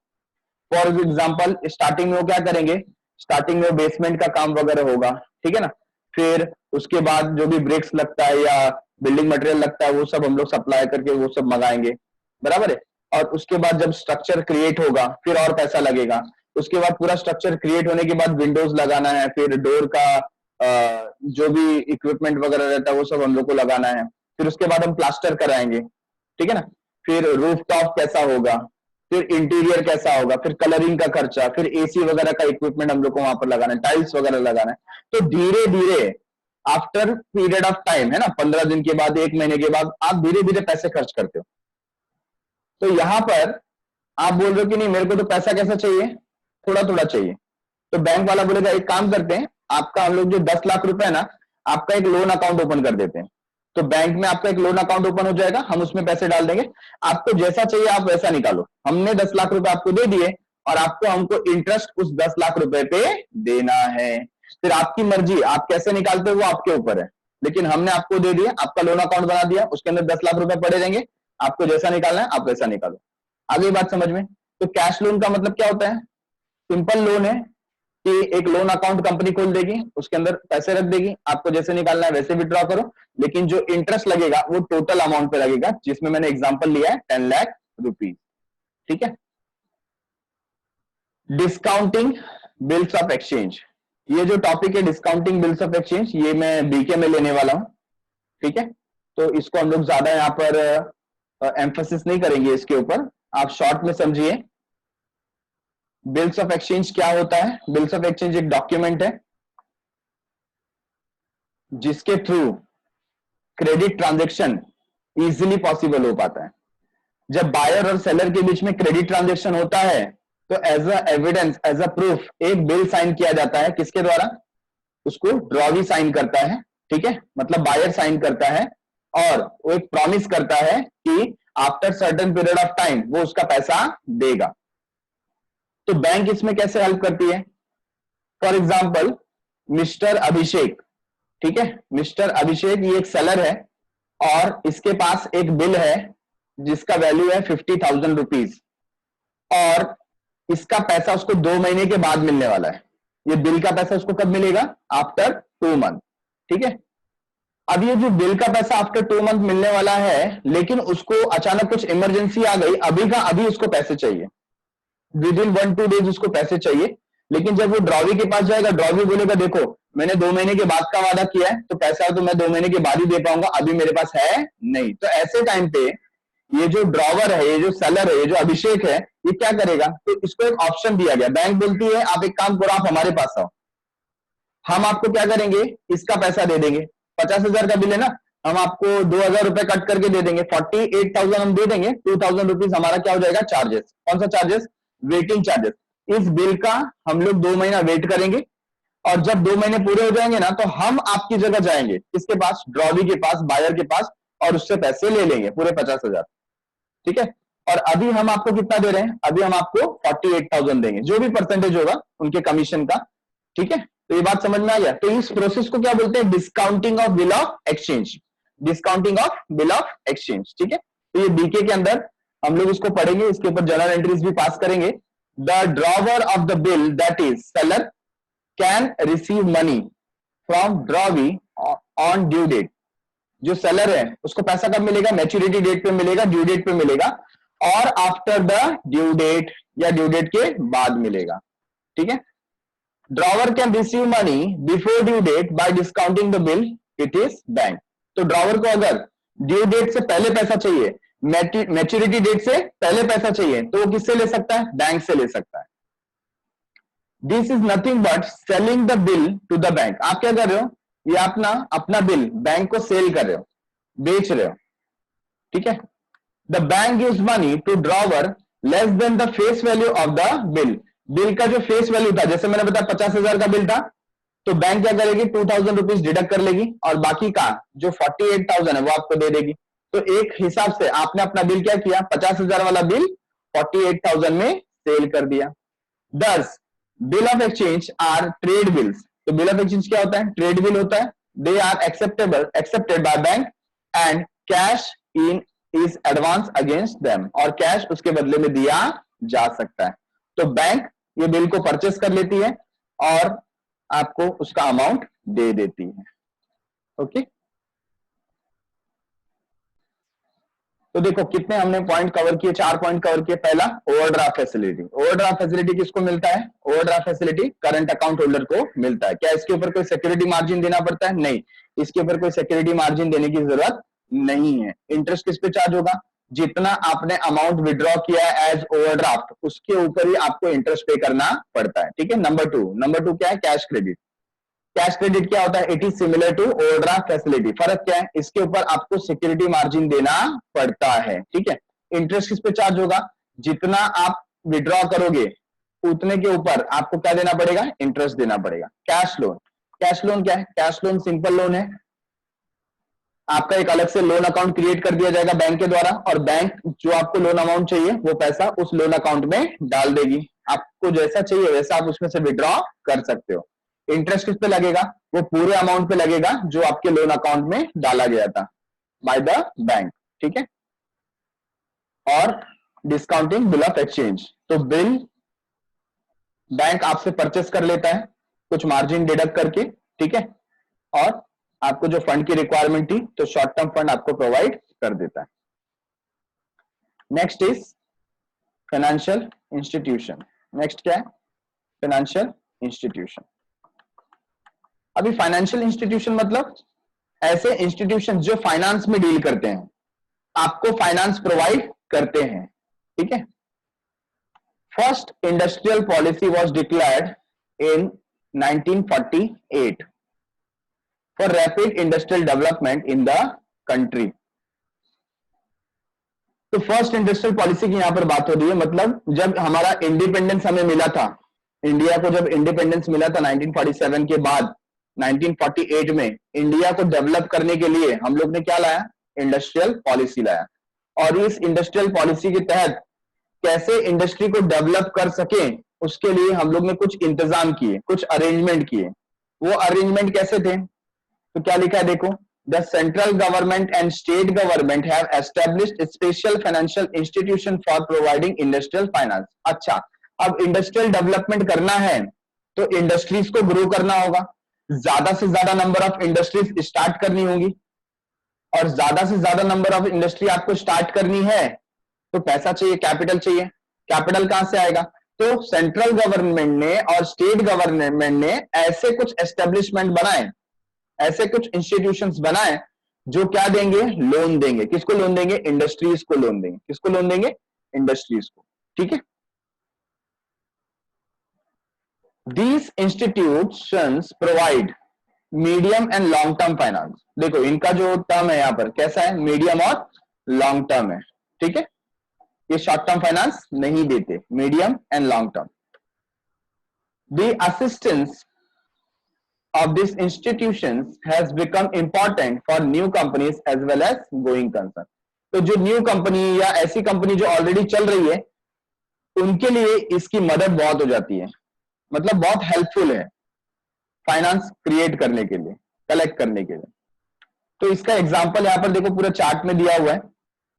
फॉर एग्जाम्पल स्टार्टिंग में वो क्या करेंगे, स्टार्टिंग में बेसमेंट का काम वगैरह होगा, ठीक है ना। फिर उसके बाद जो भी ब्रिक्स लगता है या बिल्डिंग मटेरियल लगता है वो सब हम लोग सप्लाई करके वो सब मंगाएंगे। बराबर है। और उसके बाद जब स्ट्रक्चर क्रिएट होगा फिर और पैसा लगेगा। उसके बाद पूरा स्ट्रक्चर क्रिएट होने के बाद विंडोज लगाना है, फिर डोर का जो भी इक्विपमेंट वगैरह रहता है वो सब हम लोग को लगाना है। फिर उसके बाद हम प्लास्टर कराएंगे, ठीक है ना। फिर रूफ टॉप कैसा होगा, फिर इंटीरियर कैसा होगा, फिर कलरिंग का खर्चा, फिर एसी वगैरह का इक्विपमेंट हम लोग को वहां पर लगाना है, टाइल्स वगैरह लगाना है। तो धीरे धीरे आफ्टर पीरियड ऑफ टाइम, है ना, 15 दिन के बाद, 1 महीने के बाद आप धीरे धीरे पैसे खर्च करते हो। तो यहां पर आप बोल रहे हो कि नहीं मेरे को तो पैसा कैसा चाहिए, थोड़ा थोड़ा चाहिए। तो बैंक वाला बोलेगा एक काम करते हैं, आपका हम लोग जो 10 लाख रुपए है ना, आपका एक लोन अकाउंट ओपन कर देते हैं। तो बैंक में आपका एक लोन अकाउंट ओपन हो जाएगा, हम उसमें पैसे डाल देंगे, आपको जैसा चाहिए आप वैसा निकालो। हमने 10 लाख रुपए आपको दे दिए और आपको हमको इंटरेस्ट उस 10 लाख रुपए पे देना है। फिर आपकी मर्जी, आप कैसे निकालते हो वो आपके ऊपर है, लेकिन हमने आपको दे दिया, आपका लोन अकाउंट बना दिया, उसके अंदर 10 लाख रुपए पड़े रहेंगे, आपको जैसा निकालना है आप वैसा निकालो। आगे बात समझ में? तो कैश लोन का मतलब क्या होता है? सिंपल लोन है कि एक लोन अकाउंट कंपनी खोल देगी, उसके अंदर पैसे रख देगी, आपको जैसे निकालना है वैसे विड्रॉ करो, लेकिन जो इंटरेस्ट लगेगा वो टोटल अमाउंट पे लगेगा, जिसमें मैंने एग्जांपल लिया है 10 लाख रुपीज। ठीक है। डिस्काउंटिंग बिल्स ऑफ एक्सचेंज, ये जो टॉपिक है डिस्काउंटिंग बिल्स ऑफ एक्सचेंज, ये मैं बीके में लेने वाला हूं। ठीक है। तो इसको हम लोग ज्यादा यहां पर एम्फोसिस नहीं करेंगे इसके ऊपर, आप शॉर्ट में समझिए। बिल्स ऑफ एक्सचेंज क्या होता है? बिल्स ऑफ एक्सचेंज एक डॉक्यूमेंट है जिसके through credit transaction easily possible हो पाता है। जब बायर और सेलर के बीच में क्रेडिट ट्रांजैक्शन होता है तो as a evidence, as a proof एक बिल साइन किया जाता है। किसके द्वारा? उसको ड्रॉवी साइन करता है, ठीक है, मतलब बायर साइन करता है और वो एक प्रॉमिस करता है कि after certain period of time वो उसका पैसा देगा। तो बैंक इसमें कैसे हेल्प करती है? फॉर एग्जाम्पल मिस्टर अभिषेक, ठीक है, मिस्टर अभिषेक ये एक सेलर है और इसके पास एक बिल है जिसका वैल्यू है 50,000 रुपीज और इसका पैसा उसको 2 महीने के बाद मिलने वाला है। ये बिल का पैसा उसको कब मिलेगा? After 2 month. ठीक है। अब ये जो बिल का पैसा आफ्टर 2 मंथ मिलने वाला है, लेकिन उसको अचानक कुछ इमरजेंसी आ गई, अभी का अभी उसको पैसे चाहिए, विद इन 1-2 डेज उसको पैसे चाहिए। लेकिन जब वो ड्रॉवी के पास जाएगा, ड्रॉवी बोलेगा देखो मैंने 2 महीने के बाद का वादा किया है तो पैसा तो मैं 2 महीने के बाद ही दे पाऊंगा, अभी मेरे पास है नहीं। तो ऐसे टाइम पे ये जो ड्रॉवर है, ये जो सेलर है, ये जो अभिषेक है, ये क्या करेगा? तो इसको एक ऑप्शन दिया गया, बैंक बोलती है आप एक काम करो, आप हमारे पास आओ, हम आपको क्या करेंगे, इसका पैसा दे देंगे। 50,000 का बिल है ना, हम आपको 2,000 रुपए कट करके दे देंगे, 48,000 हम दे देंगे, 2,000 रुपीज हमारा क्या हो जाएगा, चार्जेस। कौन सा चार्जेस, वेटिंग चार्जेस। इस बिल का हम लोग 2 महीना वेट करेंगे, और जब 2 महीने पूरे हो जाएंगे ना, तो हम आपकी जगह जाएंगे किसके पास, ड्रॉवी के पास, बायर के पास, और उससे पैसे ले लेंगे पूरे 50,000। ठीक है। और अभी हम आपको कितना दे रहे हैं, अभी हम आपको 48,000 देंगे, जो भी परसेंटेज होगा उनके कमीशन का। ठीक है, तो ये बात समझ में आ गया। तो इस प्रोसेस को क्या बोलते हैं, discounting of bill of exchange, discounting of bill of exchange. ठीक है, तो ये बीके के अंदर हम लोग इसको पढ़ेंगे, इसके ऊपर जर्नल एंट्रीज भी पास करेंगे। The drawer of the bill, that is seller, can receive money from drawee on due date. जो सेलर है उसको पैसा कब मिलेगा, मैच्योरिटी डेट पे मिलेगा, ड्यू डेट पे मिलेगा, और आफ्टर द ड्यू डेट या ड्यू डेट के बाद मिलेगा। ठीक है, drawer can receive money before due date by discounting the bill, it is bank. तो ड्रॉवर को अगर ड्यू डेट से पहले पैसा चाहिए, मैच्योरिटी डेट से पहले पैसा चाहिए, तो वो किससे ले सकता है, बैंक से ले सकता है। This is nothing but selling the bill to the bank. आप क्या कर रहे हो, ये अपना बिल बैंक को सेल कर रहे हो, बेच रहे हो। ठीक है, the bank gives money to drawer less than the face value of the bill. Bill का जो फेस वैल्यू था, जैसे मैंने बताया 50,000 का बिल था, तो बैंक क्या करेगी, 2,000 रुपीज डिडक्ट कर लेगी, और बाकी का जो 48,000 है वो आपको दे देगी। तो एक हिसाब से आपने अपना बिल क्या किया, 50,000 वाला बिल 48,000 में सेल कर दिया। These bill of exchange are trade bills. तो बिल ऑफ एक्सचेंज क्या होता है, ट्रेड बिल होता है। They are accepted by bank and cash in is advance against them, और कैश उसके बदले में दिया जा सकता है। तो बैंक ये बिल को परचेस कर लेती है और आपको उसका अमाउंट दे देती है। ओके, तो देखो कितने हमने पॉइंट कवर किए, 4 पॉइंट कवर किए। पहला, ओवरड्राफ्ट फैसिलिटी। ओवरड्राफ्ट फैसिलिटी किसको मिलता है, overdraft facility current account holder को मिलता है। क्या इसके ऊपर कोई सिक्योरिटी मार्जिन देना पड़ता है, नहीं, इसके ऊपर कोई सिक्योरिटी मार्जिन देने की जरूरत नहीं है। इंटरेस्ट किस पे चार्ज होगा, जितना आपने अमाउंट विड्रॉ किया है एज ओवरड्राफ्ट, उसके ऊपर ही आपको इंटरेस्ट पे करना पड़ता है। ठीक है। नंबर टू क्या है, कैश क्रेडिट। कैश क्रेडिट क्या होता है, it is similar to overdraft facility. फर्क क्या है, इसके ऊपर आपको सिक्योरिटी मार्जिन देना पड़ता है। ठीक है। इंटरेस्ट किस पे चार्ज होगा, जितना आप विड्रॉ करोगे उतने के ऊपर आपको क्या देना पड़ेगा, इंटरेस्ट देना पड़ेगा। कैश लोन, कैश लोन क्या है, कैश लोन सिंपल लोन है। आपका एक अलग से लोन अकाउंट क्रिएट कर दिया जाएगा बैंक के द्वारा, और बैंक जो आपको लोन अमाउंट चाहिए वो पैसा उस लोन अकाउंट में डाल देगी। आपको जैसा चाहिए वैसा आप उसमें से विड्रॉ कर सकते हो। इंटरेस्ट किस पे लगेगा, वो पूरे अमाउंट पे लगेगा जो आपके लोन अकाउंट में डाला गया था बाय द बैंक। ठीक है। और डिस्काउंटिंग बिल ऑफ एक्सचेंज, तो बिल बैंक आपसे परचेस कर लेता है कुछ मार्जिन डिडक्ट करके। ठीक है, और आपको जो फंड की रिक्वायरमेंट थी तो शॉर्ट टर्म फंड आपको प्रोवाइड कर देता है। Next is financial institution. Next क्या है, फाइनेंशियल इंस्टीट्यूशन। अभी फाइनेंशियल इंस्टीट्यूशन मतलब ऐसे इंस्टीट्यूशन जो फाइनेंस में डील करते हैं, आपको फाइनेंस प्रोवाइड करते हैं। ठीक है। First industrial policy was declared in 1948 for rapid industrial development in the country. तो फर्स्ट इंडस्ट्रियल पॉलिसी की यहां पर बात हो रही है, मतलब जब हमारा इंडिपेंडेंस हमें मिला था, इंडिया को जब इंडिपेंडेंस मिला था 1947 के बाद, 1948 में इंडिया को डेवलप करने के लिए हम लोग ने क्या लाया, इंडस्ट्रियल पॉलिसी लाया। और इस इंडस्ट्रियल पॉलिसी के तहत कैसे इंडस्ट्री को डेवलप कर सके उसके लिए हम लोग ने कुछ इंतजाम किए, कुछ अरेंजमेंट किए। वो अरेंजमेंट कैसे थे, तो क्या लिखा है देखो, the central government and state government have established special financial institution for providing industrial finance. अच्छा, अब इंडस्ट्रियल डेवलपमेंट करना है तो इंडस्ट्रीज को ग्रो करना होगा, ज्यादा से ज्यादा नंबर ऑफ इंडस्ट्रीज स्टार्ट करनी होगी, और ज्यादा से ज्यादा नंबर ऑफ इंडस्ट्री आपको स्टार्ट करनी है तो पैसा चाहिए, कैपिटल चाहिए। कैपिटल कहां से आएगा, तो सेंट्रल गवर्नमेंट ने और स्टेट गवर्नमेंट ने ऐसे कुछ एस्टेब्लिशमेंट बनाए, ऐसे कुछ इंस्टीट्यूशंस बनाए जो क्या देंगे, लोन देंगे। किसको लोन देंगे, इंडस्ट्रीज को लोन देंगे। किसको लोन देंगे, इंडस्ट्रीज को। ठीक है। These institutions provide medium and long term finance. देखो इनका जो टर्म है यहाँ पर कैसा है, मीडियम और लॉन्ग टर्म है, ठीक है। ये शॉर्ट टर्म फाइनेंस नहीं देते, medium and long term. The assistance of these institutions has become important for new companies as well as going concern। तो जो न्यू कंपनी या ऐसी कंपनी जो ऑलरेडी चल रही है उनके लिए इसकी मदद बहुत हो जाती है, मतलब बहुत हेल्पफुल है फाइनेंस क्रिएट करने के लिए, कलेक्ट करने के लिए। तो इसका एग्जांपल यहां पर देखो पूरा चार्ट में दिया हुआ है।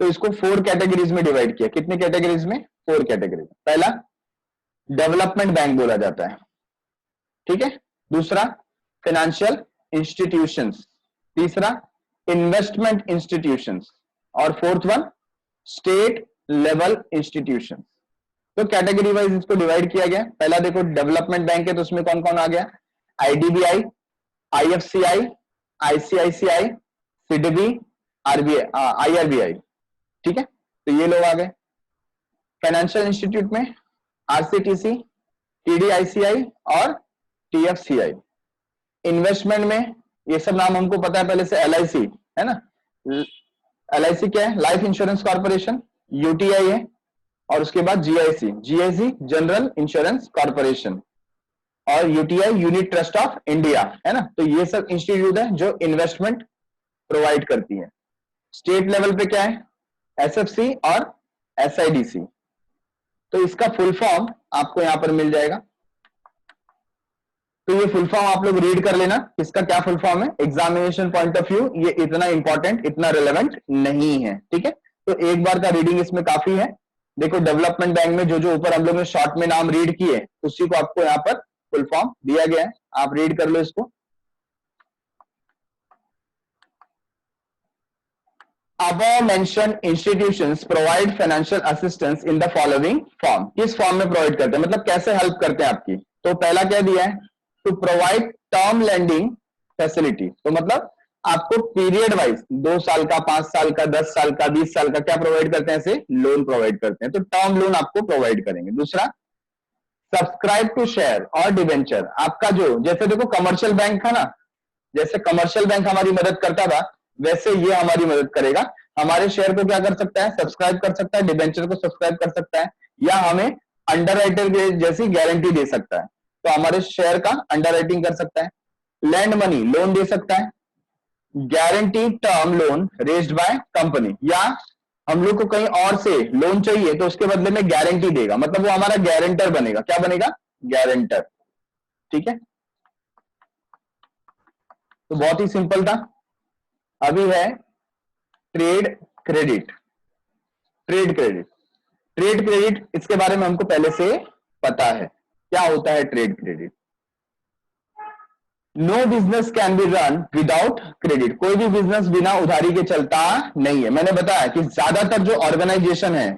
तो इसको 4 कैटेगरीज में डिवाइड किया। कितने कैटेगरीज में? 4 कैटेगरीज। पहला डेवलपमेंट बैंक बोला जाता है, ठीक है। दूसरा फाइनेंशियल इंस्टीट्यूशंस, तीसरा इन्वेस्टमेंट इंस्टीट्यूशंस, और fourth one state level institutions. तो कैटेगरी वाइज इसको डिवाइड किया गया। पहला देखो डेवलपमेंट बैंक है, तो उसमें कौन कौन आ गया? IDBI, IFCI, ICICI, SIDBI, RBI, IRBI, ठीक है। तो ये लोग आ गए। फाइनेंशियल इंस्टीट्यूट में आरसीटीसी, टीडीआईसीआई और टीएफसीआई। इन्वेस्टमेंट में ये सब नाम हमको पता है पहले से, एलआईसी है ना। एलआईसी क्या है? Life insurance corporation. यूटीआई है, और उसके बाद GIC, GIC general insurance corporation, और UTI unit trust of India, है ना। तो ये सब इंस्टीट्यूट है जो इन्वेस्टमेंट प्रोवाइड करती है। स्टेट लेवल पे क्या है? एसएफसी और एसआईडीसी। तो इसका फुल फॉर्म आपको यहां पर मिल जाएगा। तो ये फुल फॉर्म आप लोग रीड कर लेना, इसका क्या फुल फॉर्म है। एग्जामिनेशन पॉइंट ऑफ व्यू ये इतना इंपॉर्टेंट, इतना रिलेवेंट नहीं है, ठीक है। तो एक बार का रीडिंग इसमें काफी है। देखो डेवलपमेंट बैंक में जो जो ऊपर हम लोग ने शॉर्ट में नाम रीड किए, उसी को आपको यहाँ पर फुल फॉर्म दिया गया है, आप रीड कर लो इसको। Above mentioned institutions provide financial assistance in the following form। किस फॉर्म में प्रोवाइड करते हैं, मतलब कैसे हेल्प करते हैं आपकी। तो पहला क्या दिया है? To provide term lending facility. तो मतलब आपको पीरियड वाइज 2 साल का, 5 साल का, 10 साल का, 20 साल का क्या प्रोवाइड करते हैं? ऐसे लोन प्रोवाइड करते हैं। तो टर्म लोन आपको प्रोवाइड करेंगे। दूसरा सब्सक्राइब टू शेयर और डिवेंचर। आपका जो, जैसे देखो कमर्शियल बैंक था ना, जैसे कमर्शियल बैंक हमारी मदद करता था, वैसे ये हमारी मदद करेगा। हमारे शेयर को क्या कर सकता है? सब्सक्राइब कर सकता है, डिबेंचर को सब्सक्राइब कर सकता है, या हमें अंडरराइटर जैसी गारंटी दे सकता है। तो हमारे शेयर का अंडरराइटिंग कर सकता है। लैंड मनी, लोन दे सकता है। Guarantee term loan raised by company, या हम लोग को कहीं और से लोन चाहिए तो उसके बदले में गारंटी देगा, मतलब वो हमारा गारंटर बनेगा। क्या बनेगा? गारंटर, ठीक है। तो बहुत ही सिंपल था। अभी है trade credit. Trade credit, trade credit इसके बारे में हमको पहले से पता है क्या होता है trade credit. No business can be run without credit. कोई भी बिजनेस बिना उधारी के चलता नहीं है। मैंने बताया कि ज्यादातर जो ऑर्गेनाइजेशन है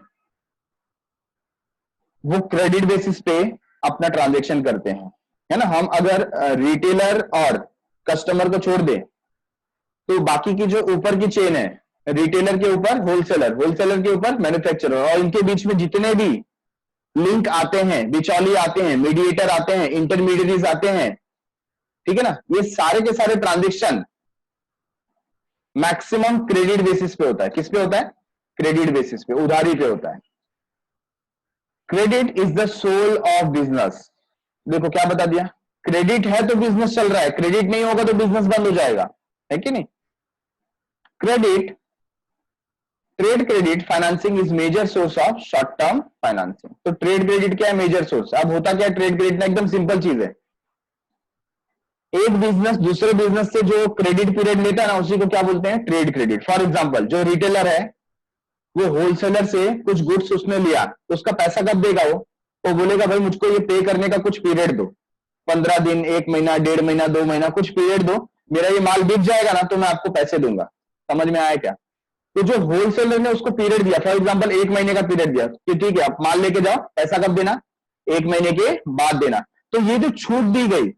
वो क्रेडिट बेसिस पे अपना ट्रांजेक्शन करते हैं, है ना। हम अगर रिटेलर और कस्टमर को छोड़ दें तो बाकी की जो ऊपर की चेन है, रिटेलर के ऊपर होलसेलर, होलसेलर के ऊपर मैन्युफैक्चरर, और इनके बीच में जितने भी लिंक आते हैं, बिचौली आते हैं, मीडिएटर आते हैं, इंटरमीडिएरीज आते हैं, ठीक है ना, ये सारे के सारे ट्रांजेक्शन मैक्सिमम क्रेडिट बेसिस पे होता है। किस पे होता है? क्रेडिट बेसिस पे, उधारी पे होता है। Credit is the soul of business. देखो क्या बता दिया, क्रेडिट है तो बिजनेस चल रहा है, क्रेडिट नहीं होगा तो बिजनेस बंद हो जाएगा, है कि नहीं। Credit, trade credit financing is major source of short term financing. तो ट्रेड क्रेडिट क्या है? Major source. अब होता क्या है ट्रेड क्रेडिट में? एकदम सिंपल चीज है। एक बिजनेस दूसरे बिजनेस से जो क्रेडिट पीरियड लेता है ना, उसी को क्या बोलते हैं? Trade credit. फॉर एग्जांपल जो रिटेलर है वो होलसेलर से कुछ गुड्स उसने लिया, तो उसका पैसा कब देगा? वो बोलेगा भाई मुझको ये पे करने का कुछ पीरियड दो, 15 दिन, 1 महीना, 1.5 महीना, 2 महीना, कुछ पीरियड दो, मेरा ये माल बिक जाएगा ना तो मैं आपको पैसे दूंगा। समझ में आया क्या? तो जो होलसेलर ने उसको पीरियड दिया, फॉर एग्जांपल 1 महीने का पीरियड दिया कि ठीक है आप माल लेके जाओ, पैसा कब देना? 1 महीने के बाद देना। तो ये जो छूट दी गई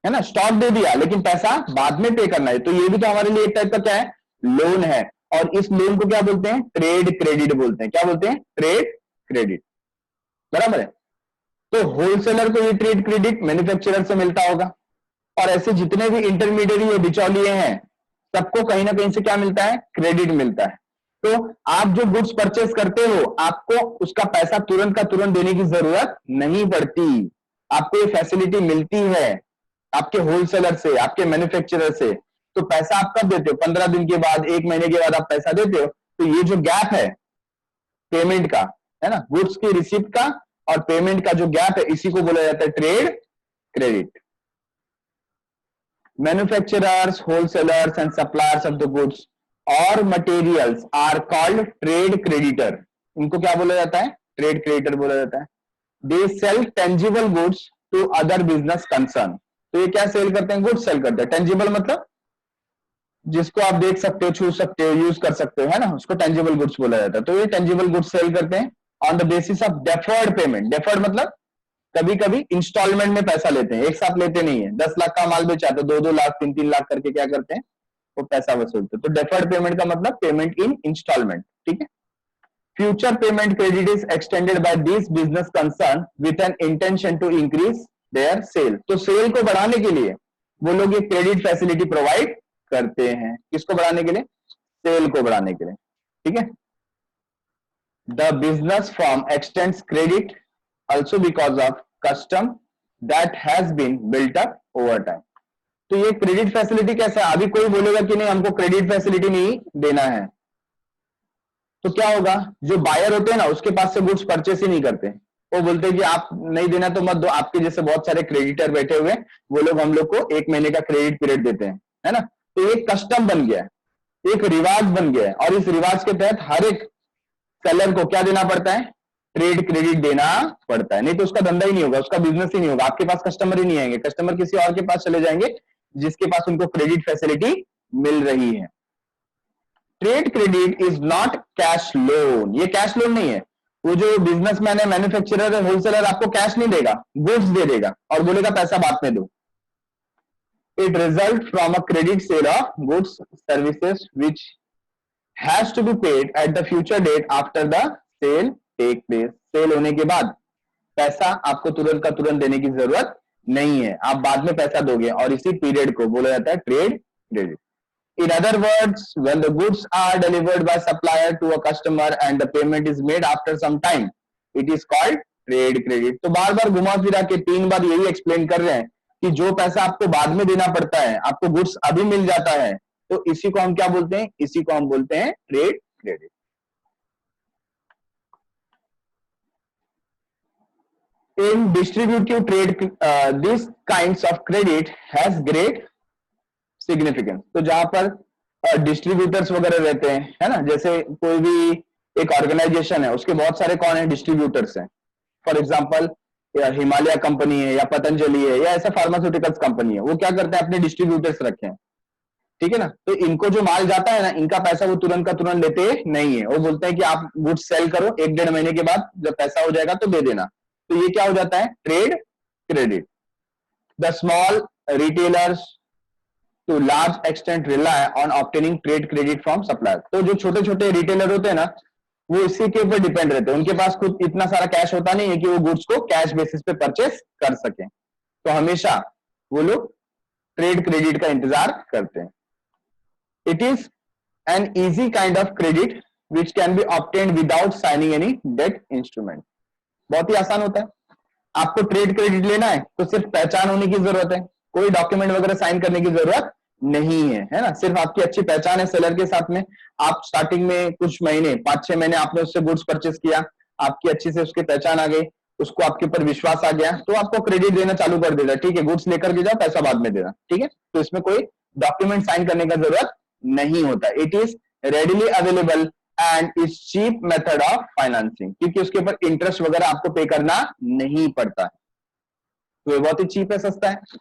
है ना, स्टॉक दे दिया लेकिन पैसा बाद में पे करना है, तो ये भी तो हमारे लिए एक टाइप का क्या है? लोन है। और इस लोन को क्या बोलते हैं? ट्रेड क्रेडिट बोलते हैं। क्या बोलते हैं? ट्रेड क्रेडिट, बराबर है। तो होलसेलर को ये ट्रेड क्रेडिट मैन्युफैक्चरर से मिलता होगा, और ऐसे जितने भी इंटरमीडिएट या बिचौलिए हैं, सबको कहीं ना कहीं से क्या मिलता है? क्रेडिट मिलता है। तो आप जो गुड्स परचेस करते हो, आपको उसका पैसा तुरंत का तुरंत देने की जरूरत नहीं पड़ती। आपको ये फैसिलिटी मिलती है आपके होलसेलर से, आपके मैन्युफैक्चरर से। तो पैसा आप कब देते हो? 15 दिन के बाद, 1 महीने के बाद आप पैसा देते हो। तो ये जो गैप है पेमेंट का, है ना, गुड्स की रिसीप्ट का और पेमेंट का जो गैप है, इसी को बोला जाता है trade credit. Manufacturers, wholesalers and suppliers of the goods or materials are called trade creditor. इनको क्या बोला जाता है? ट्रेड क्रेडिटर बोला जाता है। They sell tangible goods to other business concern. तो ये क्या सेल करते हैं? गुड्स सेल करते हैं। टेंजिबल मतलब जिसको आप देख सकते हो, छू सकते हो, यूज कर सकते हो, है ना, उसको टेंजिबल गुड्स बोला जाता है। तो ये टेंजिबल गुड्स सेल करते हैं on the basis of deferred payment. Deferred मतलब कभी कभी इंस्टॉलमेंट में पैसा लेते हैं, एक साथ लेते नहीं है। 10 लाख का माल बेचा तो 2-2 लाख 3-3 लाख करके क्या करते हैं? वो पैसा वसूलते हैं। तो डेफर्ड पेमेंट का मतलब पेमेंट इन इंस्टॉलमेंट, ठीक है। Future payment credit is extended by this business concern with an intention to increase their sale. तो सेल को बढ़ाने के लिए वो लोग ये क्रेडिट फैसिलिटी प्रोवाइड करते हैं। किसको बढ़ाने के लिए? सेल को बढ़ाने के लिए, ठीक है। The business form x tends credit also because of custom that has been built up over time. तो ये क्रेडिट फैसिलिटी कैसा है? अभी कोई बोलेगा कि नहीं हमको क्रेडिट फैसिलिटी नहीं देना है, तो क्या होगा? जो बायर होते हैं ना, उसके पास से गुड्स परचेस ही नहीं करते। वो बोलते हैं कि आप नहीं देना तो मत दो। आपके जैसे बहुत सारे क्रेडिटर बैठे हुए, वो लोग हम लोग को 1 महीने का क्रेडिट पीरियड देते हैं, है ना। तो एक कस्टम बन गया है, एक रिवाज बन गया है, और इस रिवाज के तहत हर एक सेलर को क्या देना पड़ता है? ट्रेड क्रेडिट देना पड़ता है। नहीं तो उसका धंधा ही नहीं होगा, उसका बिजनेस ही नहीं होगा। आपके पास कस्टमर ही नहीं आएंगे, कस्टमर किसी और के पास चले जाएंगे जिसके पास उनको क्रेडिट फैसिलिटी मिल रही है। Trade credit is not cash loan. ये कैश लोन नहीं है। वो जो बिजनेसमैन है, मैन्युफैक्चरर है, होलसेलर आपको कैश नहीं देगा, गुड्स दे देगा और बोलेगा पैसा बाद में दो। It result from a credit sale of goods services which has to be paid at the future date after the sale take place. Sale होने के बाद पैसा आपको तुरंत का तुरंत देने की जरूरत नहीं है, आप बाद में पैसा दोगे, और इसी पीरियड को बोला जाता है trade credit. In other words, when the goods are delivered by supplier to a customer and the payment is made after some time, it is called trade credit. तो बार बार घुमा फिरा के 3 बार यही एक्सप्लेन कर रहे हैं कि जो पैसा आपको बाद में देना पड़ता है, आपको गुड्स अभी मिल जाता है, तो इसी को हम क्या बोलते हैं? इसी को हम बोलते हैं trade credit. In distributive trade, this kinds of credit has great significance. तो जहां पर डिस्ट्रीब्यूटर्स वगैरह रहते हैं, है ना, जैसे कोई भी एक ऑर्गेनाइजेशन है, उसके बहुत सारे कौन है? डिस्ट्रीब्यूटर्स हैं। फॉर एग्जांपल हिमालय कंपनी है या पतंजलि है या ऐसा फार्मास्यूटिकल्स कंपनी है, वो क्या करते हैं? अपने डिस्ट्रीब्यूटर्स रखे हैं, ठीक है ना। तो इनको जो माल जाता है ना, इनका पैसा वो तुरंत का तुरंत लेते नहीं है। वो बोलते हैं कि आप गुड्स सेल करो, 1-1.5 महीने के बाद जब पैसा हो जाएगा तो दे देना। तो ये क्या हो जाता है? Trade credit. The small retailers to large extent rely on obtaining trade credit from suppliers. तो जो छोटे छोटे रिटेलर होते हैं ना, वो इसी के ऊपर डिपेंड रहते हैं। उनके पास खुद इतना सारा कैश होता नहीं है कि वो गुड्स को कैश बेसिस पे परचेस कर सकें, तो हमेशा वो लोग ट्रेड क्रेडिट का इंतजार करते हैं। It is an easy kind of credit which can be obtained without signing any debt instrument. बहुत ही आसान होता है। आपको ट्रेड क्रेडिट लेना है तो सिर्फ पहचान होने की जरूरत है, कोई डॉक्यूमेंट वगैरह साइन करने की जरूरत नहीं है ना। सिर्फ आपकी अच्छी पहचान है सेलर के साथ में। आप स्टार्टिंग में कुछ महीने, 5-6 महीने आपने उससे गुड्स परचेस किया, आपकी अच्छी से उसकी पहचान आ गई, उसको आपके ऊपर विश्वास आ गया, तो आपको क्रेडिट देना चालू कर देगा। ठीक है, गुड्स लेकर के जाओ, पैसा बाद में देना, ठीक है। तो इसमें कोई डॉक्यूमेंट साइन करने का जरूरत नहीं होता। It is readily available and is cheap method of financing, क्योंकि उसके ऊपर इंटरेस्ट वगैरह आपको पे करना नहीं पड़ता, तो ये बहुत ही चीप है, सस्ता है।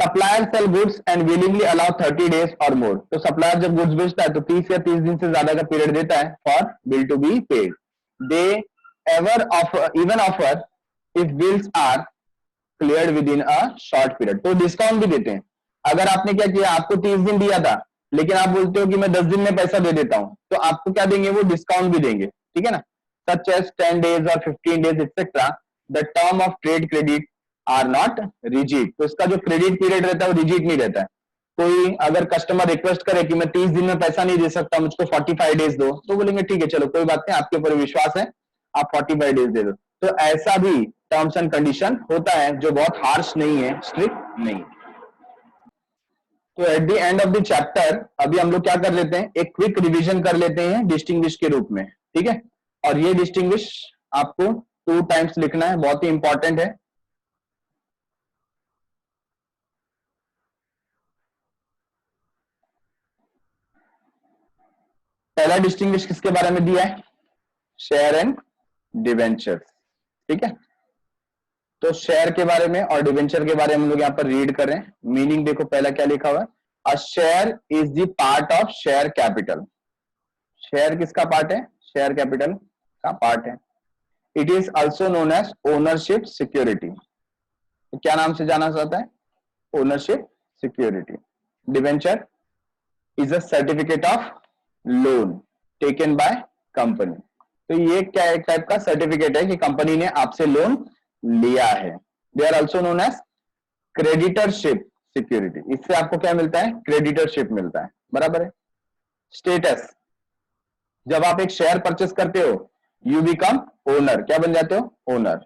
Supplier sell goods and willingly allow 30 days और मोर। तो सप्लायर जब गुड्स बेचता है तो 30 या 30 दिन से ज्यादा का पीरियड देता है for bill to be paid. They even offer if bills are cleared within a short period. तो डिस्काउंट भी देते हैं। अगर आपने क्या किया, आपको 30 दिन दिया था, लेकिन आप बोलते हो कि मैं 10 दिन में पैसा दे देता हूं, तो आपको क्या देंगे? वो डिस्काउंट भी देंगे, ठीक है ना। सच एज 10 days और 15 days etcetera. The term of trade credit are not rigid. तो इसका जो क्रेडिट पीरियड रहता है वो रिजिड नहीं रहता है। कोई अगर कस्टमर रिक्वेस्ट करे कि मैं 30 दिन में पैसा नहीं दे सकता, मुझको 45 डेज दो, तो बोलेंगे ठीक है चलो कोई बात नहीं, आपके ऊपर विश्वास है, आप 45 डेज दे दो। तो ऐसा भी टर्म्स एंड कंडीशन होता है जो बहुत हार्श नहीं है, स्ट्रिक्ट नहीं। तो at the end of the chapter अभी हम लोग क्या कर लेते हैं, एक क्विक रिवीजन कर लेते हैं डिस्टिंग्विश के रूप में, ठीक है। और ये डिस्टिंग्विश आपको 2 टाइम्स लिखना है, बहुत ही इंपॉर्टेंट है। पहला डिस्टिंग्विश किसके बारे में दिया है, शेयर एंड डिवेंचर, ठीक है। तो शेयर के बारे में और डिवेंचर के बारे में हम लोग यहाँ पर रीड कर रहे हैं। मीनिंग देखो पहला क्या लिखा हुआ है, a share is the part of share capital. Share किसका पार्ट है, शेयर कैपिटल का पार्ट है। It is also known as ownership security. तो क्या नाम से जाना जाता है, ownership security. Debenture is a certificate of loan taken by company. तो ये क्या एक टाइप का सर्टिफिकेट है कि कंपनी ने आपसे लोन लिया है। They are also known as creditorship security. इससे आपको क्या मिलता है, क्रेडिटरशिप मिलता है, बराबर है। स्टेटस, जब आप एक शेयर परचेस करते हो यू बिकम ओनर, क्या बन जाते हो, ओनर।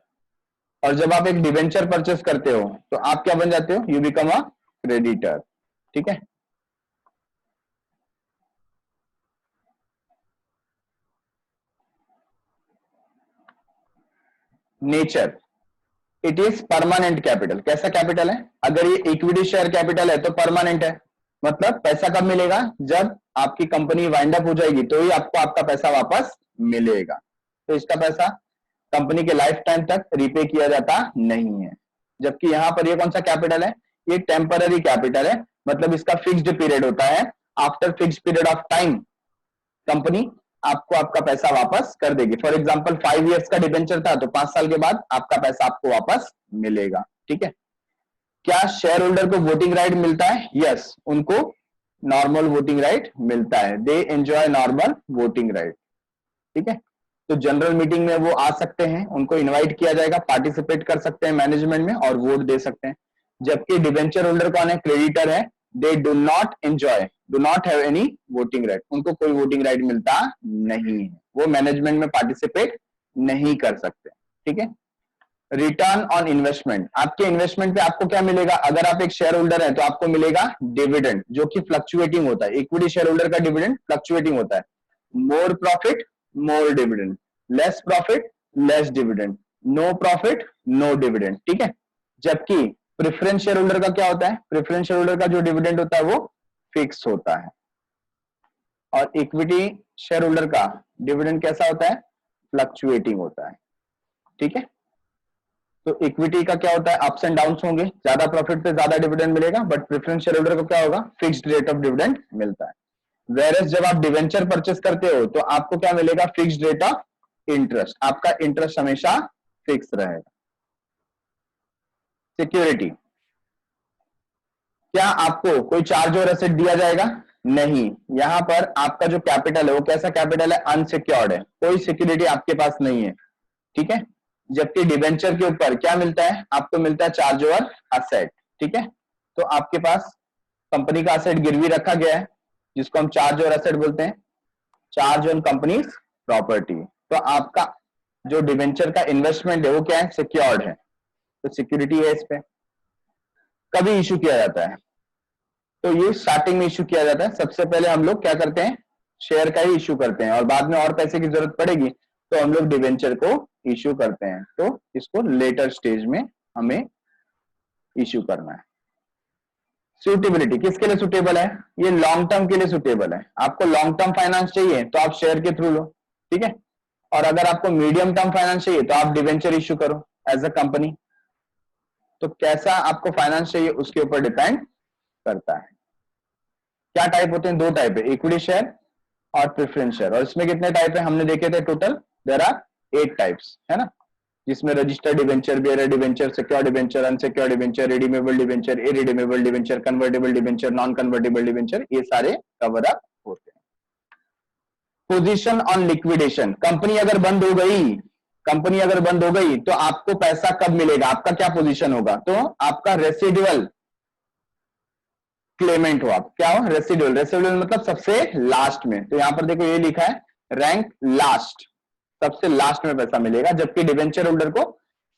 और जब आप एक डिवेंचर परचेस करते हो तो आप क्या बन जाते हो, यू बिकम अ क्रेडिटर, ठीक है। Nature, it is permanent capital. कैसा कैपिटल है, अगर ये इक्विटी शेयर कैपिटल है तो परमानेंट है, मतलब पैसा कब मिलेगा, जब आपकी कंपनी वाइंड अप हो जाएगी तो ही आपको आपका पैसा वापस मिलेगा। तो इसका पैसा कंपनी के लाइफ टाइम तक रिपे किया जाता नहीं है। जबकि यहां पर ये कौन सा कैपिटल है, ये टेम्पररी कैपिटल है, मतलब इसका फिक्स्ड पीरियड होता है। After fixed period of time company आपको आपका पैसा वापस कर देगी। फॉर एग्जाम्पल 5 इयर्स का डिबेंचर था तो 5 साल के बाद आपका पैसा आपको वापस मिलेगा, ठीक है। क्या शेयर होल्डर को वोटिंग राइट मिलता है, यस, उनको नॉर्मल वोटिंग राइट मिलता है। They enjoy normal voting right, ठीक है। तो जनरल मीटिंग में वो आ सकते हैं, उनको इनवाइट किया जाएगा, पार्टिसिपेट कर सकते हैं मैनेजमेंट में और वोट दे सकते हैं। जबकि डिबेंचर होल्डर कौन है, क्रेडिटर है, they do not enjoy, do not have any voting right, उनको कोई वोटिंग राइट मिलता नहीं है, वो मैनेजमेंट में पार्टिसिपेट नहीं कर सकते, ठीक है। रिटर्न ऑन इन्वेस्टमेंट, आपके इन्वेस्टमेंट पे आपको क्या मिलेगा, अगर आप एक शेयर होल्डर है तो आपको मिलेगा डिविडेंड, जो कि फ्लक्चुएटिंग होता है। इक्विटी शेयर होल्डर का डिविडेंड फ्लक्चुएटिंग होता है। More profit more dividend, less profit less dividend, no profit no dividend, ठीक है। जबकि प्रेफरेंस शेयर होल्डर का क्या होता है, प्रेफरेंस शेयर होल्डर का जो डिविडेंड होता है वो फिक्स होता है। और इक्विटी शेयर होल्डर का डिविडेंड कैसा होता है, फ्लक्चुएटिंग होता है, ठीक है। तो इक्विटी का क्या होता है, अप्स एंड डाउन्स होंगे, ज्यादा प्रॉफिट पे ज्यादा डिविडेंड मिलेगा, बट प्रेफरेंस शेयर होल्डर को क्या होगा, फिक्स्ड रेट ऑफ डिविडेंड मिलता है। वेरएस जब आप डिवेंचर परचेस करते हो तो आपको क्या मिलेगा, फिक्स्ड रेट ऑफ इंटरेस्ट, आपका इंटरेस्ट हमेशा फिक्स रहेगा। सिक्योरिटी, क्या आपको कोई चार्ज और एसेट दिया जाएगा, नहीं। यहां पर आपका जो कैपिटल है वो कैसा कैपिटल है, अनसिक्योर्ड है, कोई सिक्योरिटी आपके पास नहीं है, ठीक है। जबकि डिवेंचर के ऊपर क्या मिलता है, आपको मिलता है चार्ज ओवर असेट, ठीक है। तो आपके पास कंपनी का असेट गिरवी रखा गया है जिसको हम चार्ज और एसेट बोलते हैं, चार्ज ऑन कंपनीज प्रॉपर्टी। तो आपका जो डिवेंचर का इन्वेस्टमेंट है वो क्या है, सिक्योर्ड है, तो सिक्योरिटी है इस पे। कभी इशू किया जाता है, तो ये स्टार्टिंग में इशू किया जाता है। सबसे पहले हम लोग क्या करते हैं, शेयर का ही इशू करते हैं, और बाद में और पैसे की जरूरत पड़ेगी तो हम लोग डिवेंचर को इशू करते हैं। तो इसको लेटर स्टेज में हमें इशू करना है। सूटेबिलिटी किसके लिए सुटेबल है, ये लॉन्ग टर्म के लिए सुटेबल है। आपको लॉन्ग टर्म फाइनेंस चाहिए तो आप शेयर के थ्रू लो, ठीक है। और अगर आपको मीडियम टर्म फाइनेंस चाहिए तो आप डिवेंचर इशू करो एज अ कंपनी। तो कैसा आपको फाइनेंस चाहिए उसके ऊपर डिपेंड करता है। क्या टाइप होते हैं, 2 टाइप है, इक्विटी शेयर और प्रेफरेंस शेयर। और इसमें कितने टाइप है हमने देखे थे, टोटल देयर आर 8 टाइप्स, है ना, जिसमें registered debenture, bearer debenture, secured debenture, unsecured debenture, redeemable debenture, irredeemable debenture, convertible debenture, non convertible debenture, ये सारे कवर अप होते हैं। पोजीशन ऑन लिक्विडेशन, कंपनी अगर बंद हो गई, कंपनी अगर बंद हो गई तो आपको पैसा कब मिलेगा, आपका क्या पोजीशन होगा, तो आपका रेसिडुअल क्लेमेंट हो आप, क्या हो, रेसिडुअल। रेसिडुअल मतलब सबसे लास्ट में, तो यहां पर देखो ये लिखा है रैंक लास्ट, सबसे लास्ट में पैसा मिलेगा, जबकि डिवेंचर होल्डर को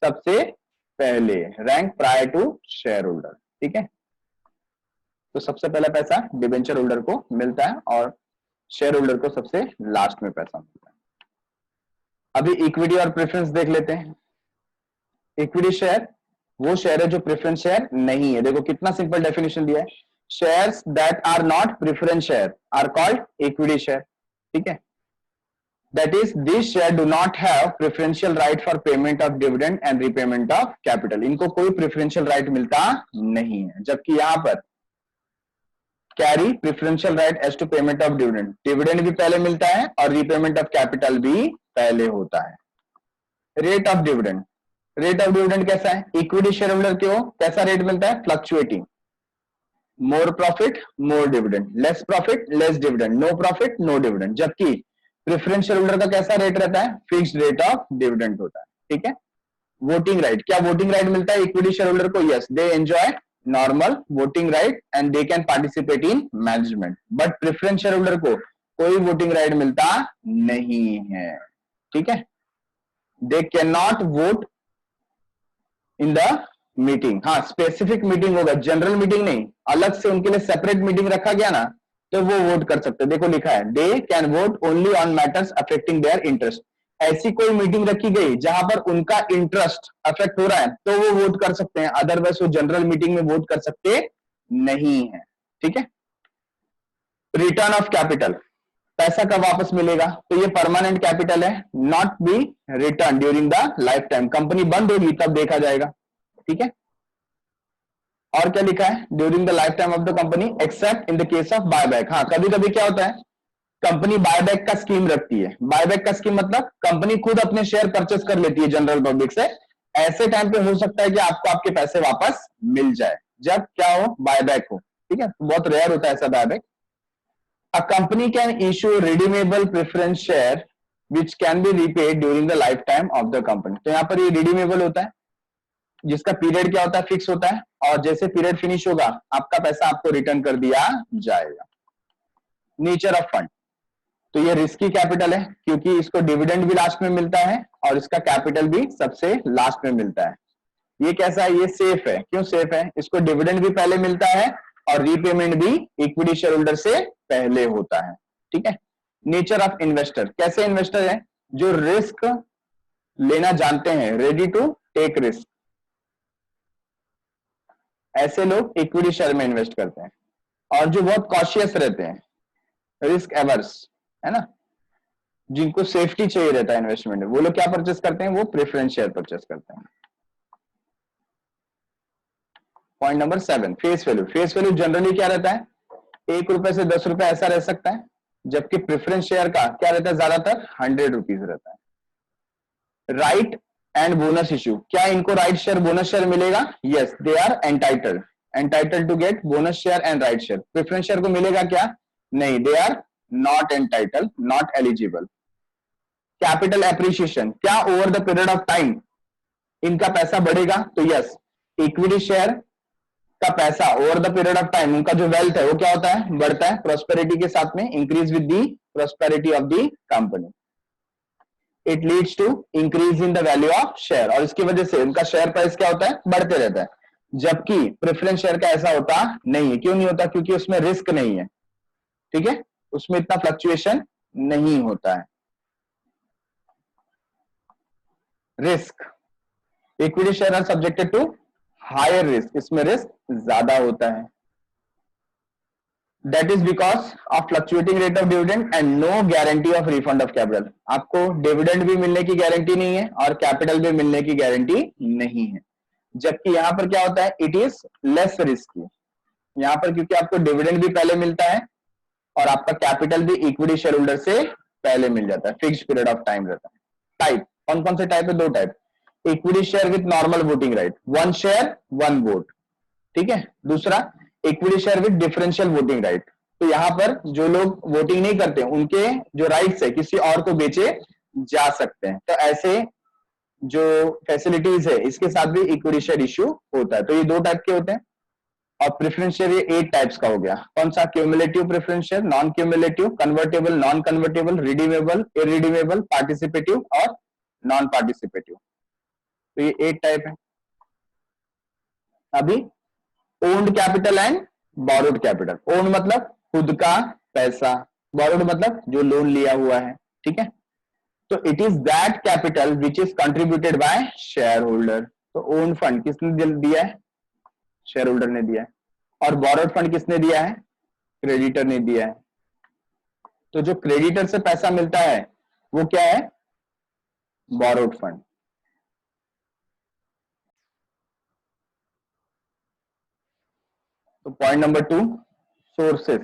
सबसे पहले, rank prior to share holder. ठीक है, तो सबसे पहला पैसा डिवेंचर होल्डर को मिलता है और शेयर होल्डर को सबसे लास्ट में पैसा मिलता है। अभी इक्विटी और प्रेफरेंस देख लेते हैं। इक्विटी शेयर वो शेयर है जो प्रेफरेंस शेयर नहीं है। देखो कितना सिंपल डेफिनेशन दिया है, shares that are not preference share are called equity share. ठीक है, that is these share do not have preferential right for payment of dividend and repayment of capital, इनको कोई preferential right मिलता नहीं है, जबकि यहां पर carry preferential right as to payment of dividend, dividend भी पहले मिलता है और रीपेमेंट ऑफ कैपिटल भी पहले होता है। Rate of dividend, rate of dividend कैसा है, इक्विटी शेयर होल्डर को कैसा रेट मिलता है, fluctuating, more profit more dividend, less profit less dividend, no profit no dividend, जबकि प्रेफरेंशियल होल्डर का कैसा रेट रहता है, फिक्स्ड रेट ऑफ डिविडेंड होता है। ठीक है, वोटिंग राइट, क्या वोटिंग राइट मिलता है इक्विटी शेयर होल्डर को, yes they enjoy normal voting right and they can participate in management, but preference share holder को कोई वोटिंग राइट मिलता नहीं है। ठीक है, they can not vote in the meeting, हाँ स्पेसिफिक मीटिंग होगा, जनरल मीटिंग नहीं, अलग से उनके लिए सेपरेट मीटिंग रखा गया ना तो वो वोट कर सकते, देखो लिखा है they can vote only on matters affecting their interest, ऐसी कोई मीटिंग रखी गई जहां पर उनका इंटरेस्ट अफेक्ट हो रहा है तो वो वोट कर सकते हैं, अदरवाइज वो जनरल मीटिंग में वोट कर सकते नहीं है। ठीक है, रिटर्न ऑफ कैपिटल, पैसा कब वापस मिलेगा, तो ये परमानेंट कैपिटल है, not be return during the life time, company बंद होगी तब देखा जाएगा। ठीक है, और क्या लिखा है, during the life time of the company accept in the case of buyback, हाँ कभी कभी क्या होता है कंपनी बायबैक का स्कीम रखती है, बायबैक का स्कीम मतलब कंपनी खुद अपने शेयर परचेस कर लेती है जनरल पब्लिक से, ऐसे टाइम पे हो सकता है कि आपको आपके पैसे वापस मिल जाए, जब क्या हो, बायबैक हो। ठीक है, बहुत रेयर होता है ऐसा buyback. A company can issue redeemable preference share which can be repaid during the life time of the company, तो यहाँ पर ये रिडीमेबल होता है जिसका पीरियड क्या होता है, फिक्स होता है, और जैसे पीरियड फिनिश होगा आपका पैसा आपको रिटर्न कर दिया जाएगा। नेचर ऑफ फंड, तो ये रिस्की कैपिटल है क्योंकि इसको डिविडेंड भी लास्ट में मिलता है और इसका कैपिटल भी सबसे लास्ट में मिलता है। ये कैसा है, ये सेफ है, क्यों सेफ है, इसको डिविडेंड भी पहले मिलता है और रीपेमेंट भी इक्विटी शेयर होल्डर से पहले होता है। ठीक है, नेचर ऑफ इन्वेस्टर, कैसे इन्वेस्टर है, जो रिस्क लेना जानते हैं, रेडी टू टेक रिस्क, ऐसे लोग इक्विटी शेयर में इन्वेस्ट करते हैं, और जो बहुत कॉशियस रहते हैं, रिस्क एवर्स है ना, जिनको सेफ्टी चाहिए रहता है इन्वेस्टमेंट में, वो लोग क्या परचेस करते हैं, वो प्रेफरेंस शेयर परचेस करते हैं। Point number 7, face value, face value generally क्या रहता है, 1 रुपए से 10 रुपए ऐसा रह सकता है, जबकि प्रेफरेंस शेयर का क्या रहता है, ज्यादातर 100 रुपीज रहता है। राइट एंड बोनस इश्यू, क्या इनको राइट शेयर बोनस शेयर मिलेगा, yes they are entitled to get bonus share and right share, preference share को मिलेगा क्या, नहीं, they are not entitled, not eligible. Capital appreciation, क्या over the period of time इनका पैसा बढ़ेगा, तो यस इक्विटी शेयर का पैसा over the period of time, उनका जो वेल्थ है वो क्या होता है, बढ़ता है प्रोस्पेरिटी के साथ में, increase with the prosperity of the company, it leads to increase in the value of share, और इसकी वजह से उनका शेयर प्राइस क्या होता है, बढ़ते रहता है, जबकि प्रेफरेंस शेयर का ऐसा होता नहीं है, क्यों नहीं होता, क्योंकि उसमें रिस्क नहीं है। ठीक है, उसमें इतना फ्लक्चुएशन नहीं होता है। Risk, equity share are subjected to higher risk, इसमें रिस्क ज्यादा होता है, that is because of fluctuating rate of dividend and no guarantee of refund of capital, आपको डिविडेंड भी मिलने की गारंटी नहीं है और कैपिटल भी मिलने की गारंटी नहीं है, जबकि यहां पर क्या होता है, इट इज लेस रिस्की, यहां पर क्योंकि आपको डिविडेंड भी पहले मिलता है और आपका कैपिटल भी इक्विटी शेयर होल्डर से पहले मिल जाता है, फिक्स्ड पीरियड ऑफ टाइम रहता है। टाइप, कौन कौन से टाइप है, 2 type, equity share with normal voting right, 1 share 1 vote, ठीक है, दूसरा equity share with differential voting right, तो यहां पर जो लोग वोटिंग नहीं करते उनके जो राइट्स है किसी और को बेचे जा सकते हैं, तो ऐसे जो फैसिलिटीज है इसके साथ भी इक्विटी शेयर इश्यू होता है। तो ये 2 टाइप के होते हैं। और प्रेफरेंस शेयर ये 8 टाइप्स का हो गया। कौन सा? Cumulative preference share, non cumulative, convertible, non convertible, redeemable, irredeemable, participative और नॉन पार्टिसिपेटिव। तो ये 8 टाइप है। अभी owned capital and borrowed capital. Owned मतलब खुद का पैसा, बोरोड मतलब जो लोन लिया हुआ है। ठीक है, तो it is that capital which is contributed bye share holder. तो ओन फंड किसने दिया है? शेयर होल्डर ने दिया है। और बोरोड फंड किसने दिया है? क्रेडिटर ने दिया है। तो जो क्रेडिटर से पैसा मिलता है वो क्या है? Borrowed fund. तो point number 2, sources.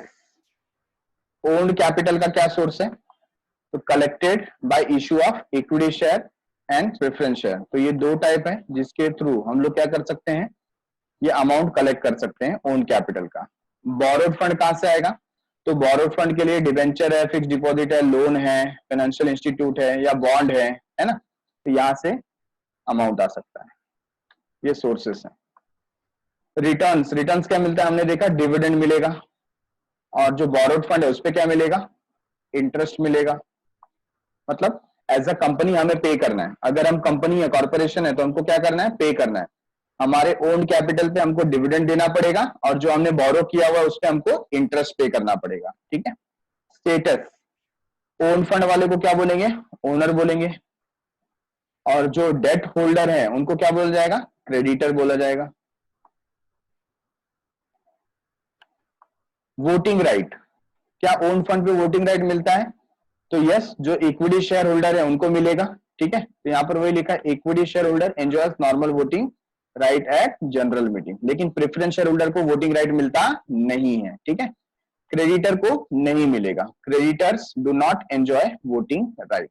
Owned capital का क्या सोर्स है? तो collected by issue of equity share and preference share. तो ये 2 टाइप है जिसके थ्रू हम लोग क्या कर सकते हैं? ये अमाउंट कलेक्ट कर सकते हैं ओन कैपिटल का। बोरोड फंड कहां से आएगा? तो बोरोड फंड के लिए डिवेंचर है, फिक्स डिपॉजिट है, लोन है, फाइनेंशियल इंस्टीट्यूट है या बॉन्ड है ना? तो यहां से अमाउंट आ सकता है। ये सोर्सेस है। रिटर्न्स, रिटर्न्स क्या मिलता है? हमने देखा डिविडेंड मिलेगा। और जो बोरोड फंड है उस पर क्या मिलेगा? इंटरेस्ट मिलेगा। मतलब एज अ कंपनी हमें पे करना है। अगर हम कंपनी या कॉर्पोरेशन है तो हमको क्या करना है? पे करना है। हमारे ओन कैपिटल पे हमको डिविडेंड देना पड़ेगा और जो हमने बोरो किया हुआ है उस पे हमको इंटरेस्ट पे करना पड़ेगा। ठीक है। स्टेटस, ओन फंड वाले को क्या बोलेंगे? ओनर बोलेंगे। और जो डेट होल्डर है उनको क्या बोला जाएगा? क्रेडिटर बोला जाएगा। वोटिंग राइट, क्या ओन फंड पे वोटिंग राइट मिलता है? तो यस, जो इक्विटी शेयर होल्डर है उनको मिलेगा। ठीक है, तो यहां पर वही लिखा है, equity share holder enjoys normal voting right at general meeting. लेकिन प्रेफरेंस शेयर होल्डर को वोटिंग राइट मिलता नहीं है। ठीक है, क्रेडिटर को नहीं मिलेगा। Creditors do not enjoy voting right.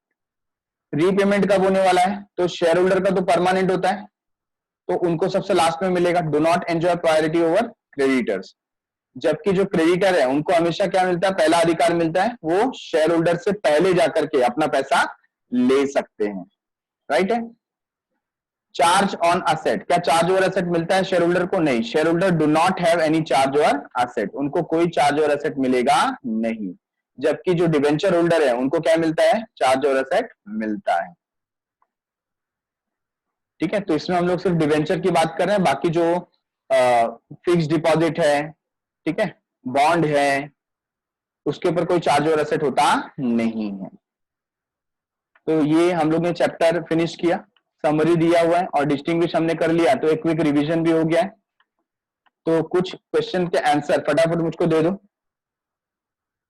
Repayment कब होने वाला है? तो शेयर होल्डर का तो परमानेंट होता है, तो उनको सबसे लास्ट में मिलेगा। Do not enjoy priority over creditors. जबकि जो क्रेडिटर है उनको हमेशा क्या मिलता है? पहला अधिकार मिलता है। वो शेयर होल्डर से पहले जाकर के अपना पैसा ले सकते हैं। राइट है। चार्ज ऑन असेट, क्या चार्ज ओवर असेट मिलता है शेयर होल्डर को? नहीं, share holder do not have any charge over asset. उनको कोई चार्ज ओवर असेट मिलेगा नहीं। जबकि जो डिवेंचर होल्डर है उनको क्या मिलता है? चार्ज ओवर असेट मिलता है। ठीक है, तो इसमें हम लोग सिर्फ डिवेंचर की बात कर रहे हैं। बाकी जो फिक्स डिपॉजिट है, ठीक है, बॉन्ड है, उसके ऊपर कोई चार्ज और एसेट होता नहीं है। तो ये हम लोग ने चैप्टर फिनिश किया, समरी दिया हुआ है और डिस्टिंग्विश हमने कर लिया, तो एक क्विक रिवीजन भी हो गया है। तो कुछ क्वेश्चन के आंसर फटाफट मुझको दे दो।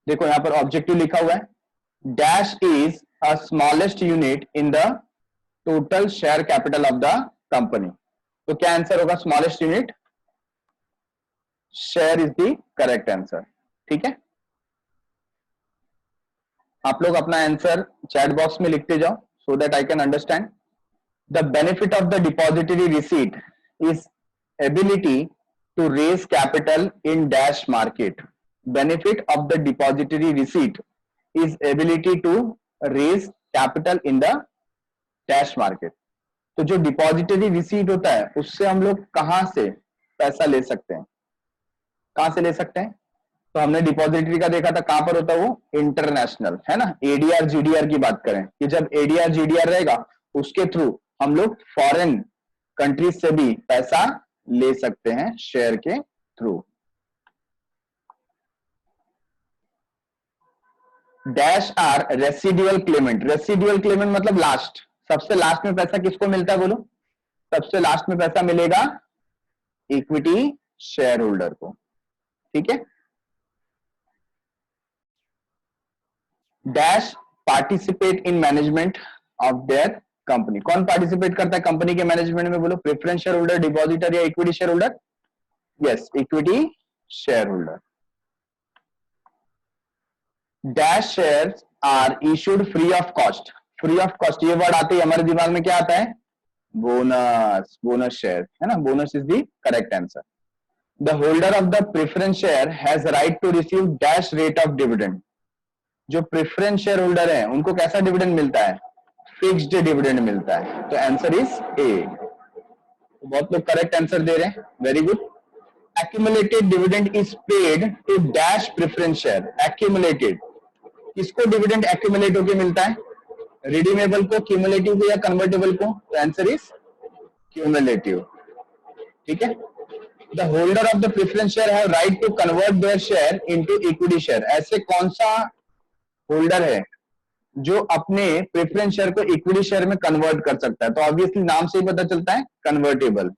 देखो यहां पर ऑब्जेक्टिव लिखा हुआ है, dash is a smallest unit in the total share capital of the company. तो क्या आंसर होगा? Smallest unit, share is the correct answer. ठीक है, आप लोग अपना आंसर चैट बॉक्स में लिखते जाओ so that I can understand. The benefit of the depository receipt is ability to raise capital in dash market. Benefit of the depository receipt is ability to raise capital in the dash market. तो जो depository receipt होता है उससे हम लोग कहां से पैसा ले सकते हैं? कहां से ले सकते हैं? तो हमने डिपॉजिटरी का देखा था, कहां पर होता है वो? इंटरनेशनल, है ना। एडीआर जीडीआर की बात करें कि जब एडीआर जीडीआर रहेगा उसके थ्रू हम लोग फॉरेन कंट्रीज से भी पैसा ले सकते हैं शेयर के थ्रू। Dash are residual claimant. Residual claimant मतलब लास्ट, सबसे लास्ट में पैसा किसको मिलता है बोलो? सबसे लास्ट में पैसा मिलेगा इक्विटी शेयर होल्डर को। ठीक है। Dash participate in management of their company. कौन पार्टिसिपेट करता है कंपनी के मैनेजमेंट में बोलो? प्रेफरेंस शेयर होल्डर, डिपॉजिटर या equity share holder? Yes, equity share holder. Dash shares are issued free of cost. Free of cost ये word आते ही हमारे दिमाग में क्या आता है? बोनस, बोनस शेयर, है ना। Bonus is the correct answer. The holder of the preference share has right to receive dash rate of dividend. जो प्रेफरेंस शेयर होल्डर है उनको कैसा डिविडेंड मिलता है? फिक्स्ड डिविडेंड मिलता है, तो आंसर इज ए। तो बहुत लोग करेक्ट आंसर दे रहे हैं, very good. Accumulated dividend is paid to dash preference share. Accumulated, किसको डिविडेंड एक्यूमुलेट होकर मिलता है? रिडीमेबल को, क्यूमुलेटिव को, या कन्वर्टेबल को? तो आंसर इज क्यूमुलेटिव। ठीक है। The holder of the preference share have right to convert their share into equity share. ऐसे कौन सा होल्डर है जो अपने प्रेफरेंस शेयर को इक्विटी शेयर में कन्वर्ट कर सकता है? तो ऑब्वियसली नाम से ही पता चलता है, convertible.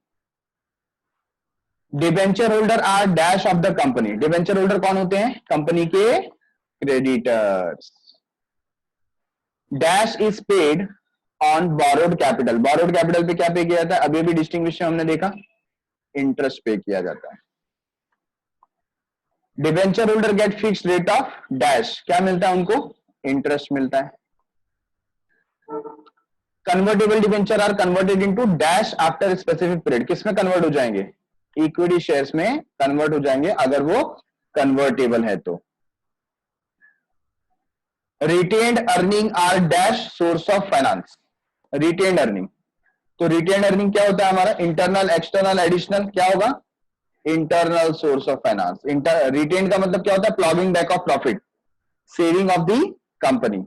Debenture holder are dash of the company. Debenture holder कौन होते हैं? कंपनी के creditors. Dash is paid on borrowed capital. Borrowed capital पे क्या पे किया जाता है? अभी भी डिस्टिंग्विश हमने देखा, इंटरेस्ट पे किया जाता है। Debenture holder get fixed rate of dash. क्या मिलता है उनको? इंटरेस्ट मिलता है। Convertible debenture are converted into dash after specific period. किसमें कन्वर्ट हो जाएंगे? इक्विटी शेयर्स में कन्वर्ट हो जाएंगे अगर वो कन्वर्टेबल है तो। Retained earning are dash source of finance. Retained earning, तो रिटेन्ड अर्निंग क्या होता है हमारा? Internal, external, additional? क्या होगा? Internal source of finance. Retained का मतलब क्या होता है? Ploughing back of profit, saving of the company.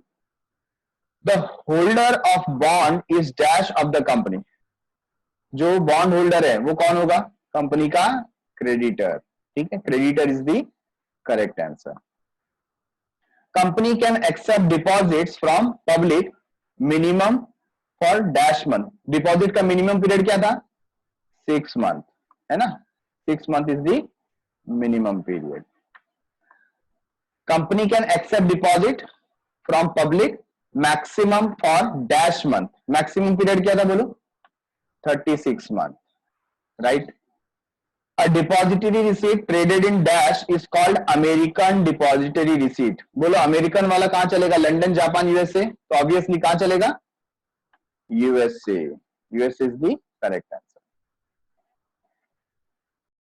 The holder of bond is dash of the company. जो बॉन्ड होल्डर है वो कौन होगा? कंपनी का क्रेडिटर। ठीक है, creditor is the correct answer. Company can accept deposits from public minimum for dash month. Deposit का minimum period क्या था? 6 मंथ, है ना? 6 month is the minimum period. Company can accept deposit from public maximum for dash month. Maximum period क्या था बोलो? 36 month, right. A depository receipt traded in dash is called American depository receipt। बोलो American वाला कहां चलेगा? London, Japan, USA? तो obviously कहां चलेगा? USA. USA is the correct answer.